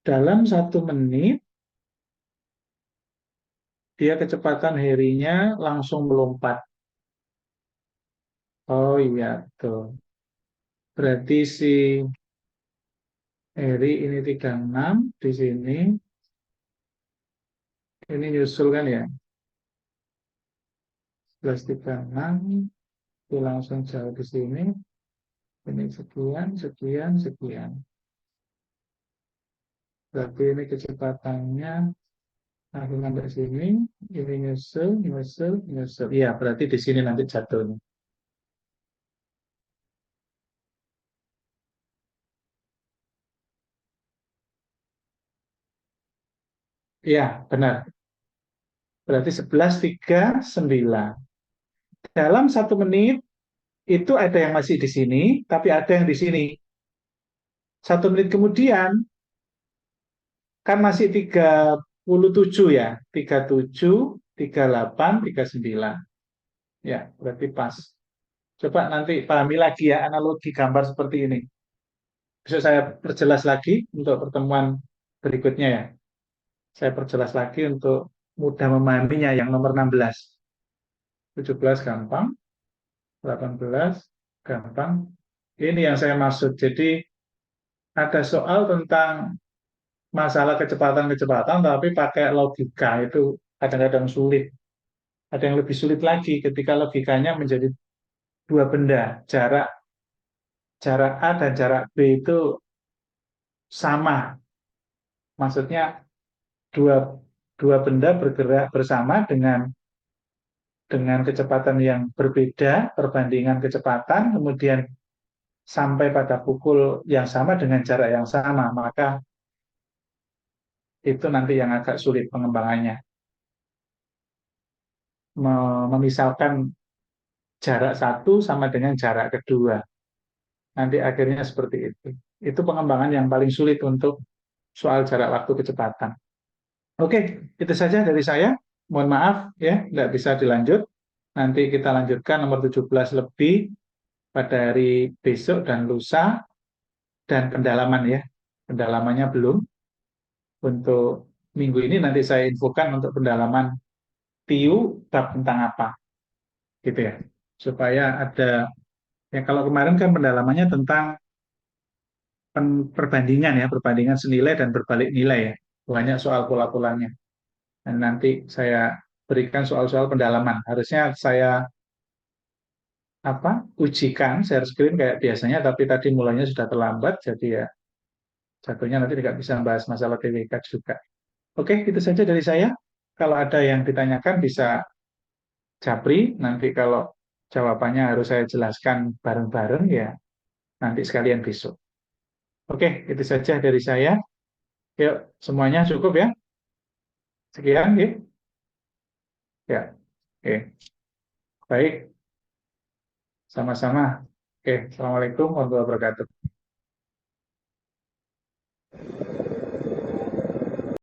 Dalam 1 menit, dia kecepatan Harry-nya langsung melompat. Oh iya, tuh. Berarti si Harry ini 36 di sini. Ini nyusul kan ya. 11.36, itu langsung jauh di sini. Ini sekian, sekian, sekian. Berarti ini kecepatannya langsung sampai sini. Ini nyusul, nyusul, nyusul. Iya, berarti di sini nanti jatuhnya. Iya, benar. Berarti 11.39. Dalam 1 menit, itu ada yang masih di sini, tapi ada yang di sini. 1 menit kemudian, kan masih 37 ya. 37, 38, 39. Ya, berarti pas. Coba nanti pahami lagi ya analogi gambar seperti ini. Besok saya perjelas lagi untuk pertemuan berikutnya ya. Saya perjelas lagi untuk mudah memahaminya yang nomor 16. 17 gampang, 18 gampang. Ini yang saya maksud. Jadi ada soal tentang masalah kecepatan-kecepatan tapi pakai logika itu kadang-kadang sulit. Ada yang lebih sulit lagi ketika logikanya menjadi dua benda, jarak jarak A dan jarak B itu sama. Maksudnya dua dua benda bergerak bersama dengan kecepatan yang berbeda, perbandingan kecepatan, kemudian sampai pada pukul yang sama dengan jarak yang sama, maka itu nanti yang agak sulit pengembangannya. Memisalkan jarak satu sama dengan jarak kedua. Nanti akhirnya seperti itu. Itu pengembangan yang paling sulit untuk soal jarak waktu kecepatan. Oke, itu saja dari saya. Mohon maaf ya, tidak bisa dilanjut. Nanti kita lanjutkan nomor 17 lebih pada hari besok dan lusa, dan pendalaman ya. Pendalamannya belum. Untuk minggu ini nanti saya infokan untuk pendalaman TIU bab tentang apa. Gitu ya. Supaya ada, ya kalau kemarin kan pendalamannya tentang perbandingan ya, perbandingan senilai dan berbalik nilai ya. Banyak soal pola-polanya. Dan nanti saya berikan soal-soal pendalaman. Harusnya saya ujikan share screen kayak biasanya, tapi tadi mulainya sudah terlambat, jadi ya jatuhnya nanti tidak bisa membahas masalah TWK juga. Oke, itu saja dari saya. Kalau ada yang ditanyakan bisa japri, nanti kalau jawabannya harus saya jelaskan bareng-bareng ya nanti sekalian besok. Oke, itu saja dari saya. Yuk, semuanya cukup ya. Sekian, ya. Ya, oke. Baik, sama-sama. Oke, Assalamualaikum warahmatullahi wabarakatuh.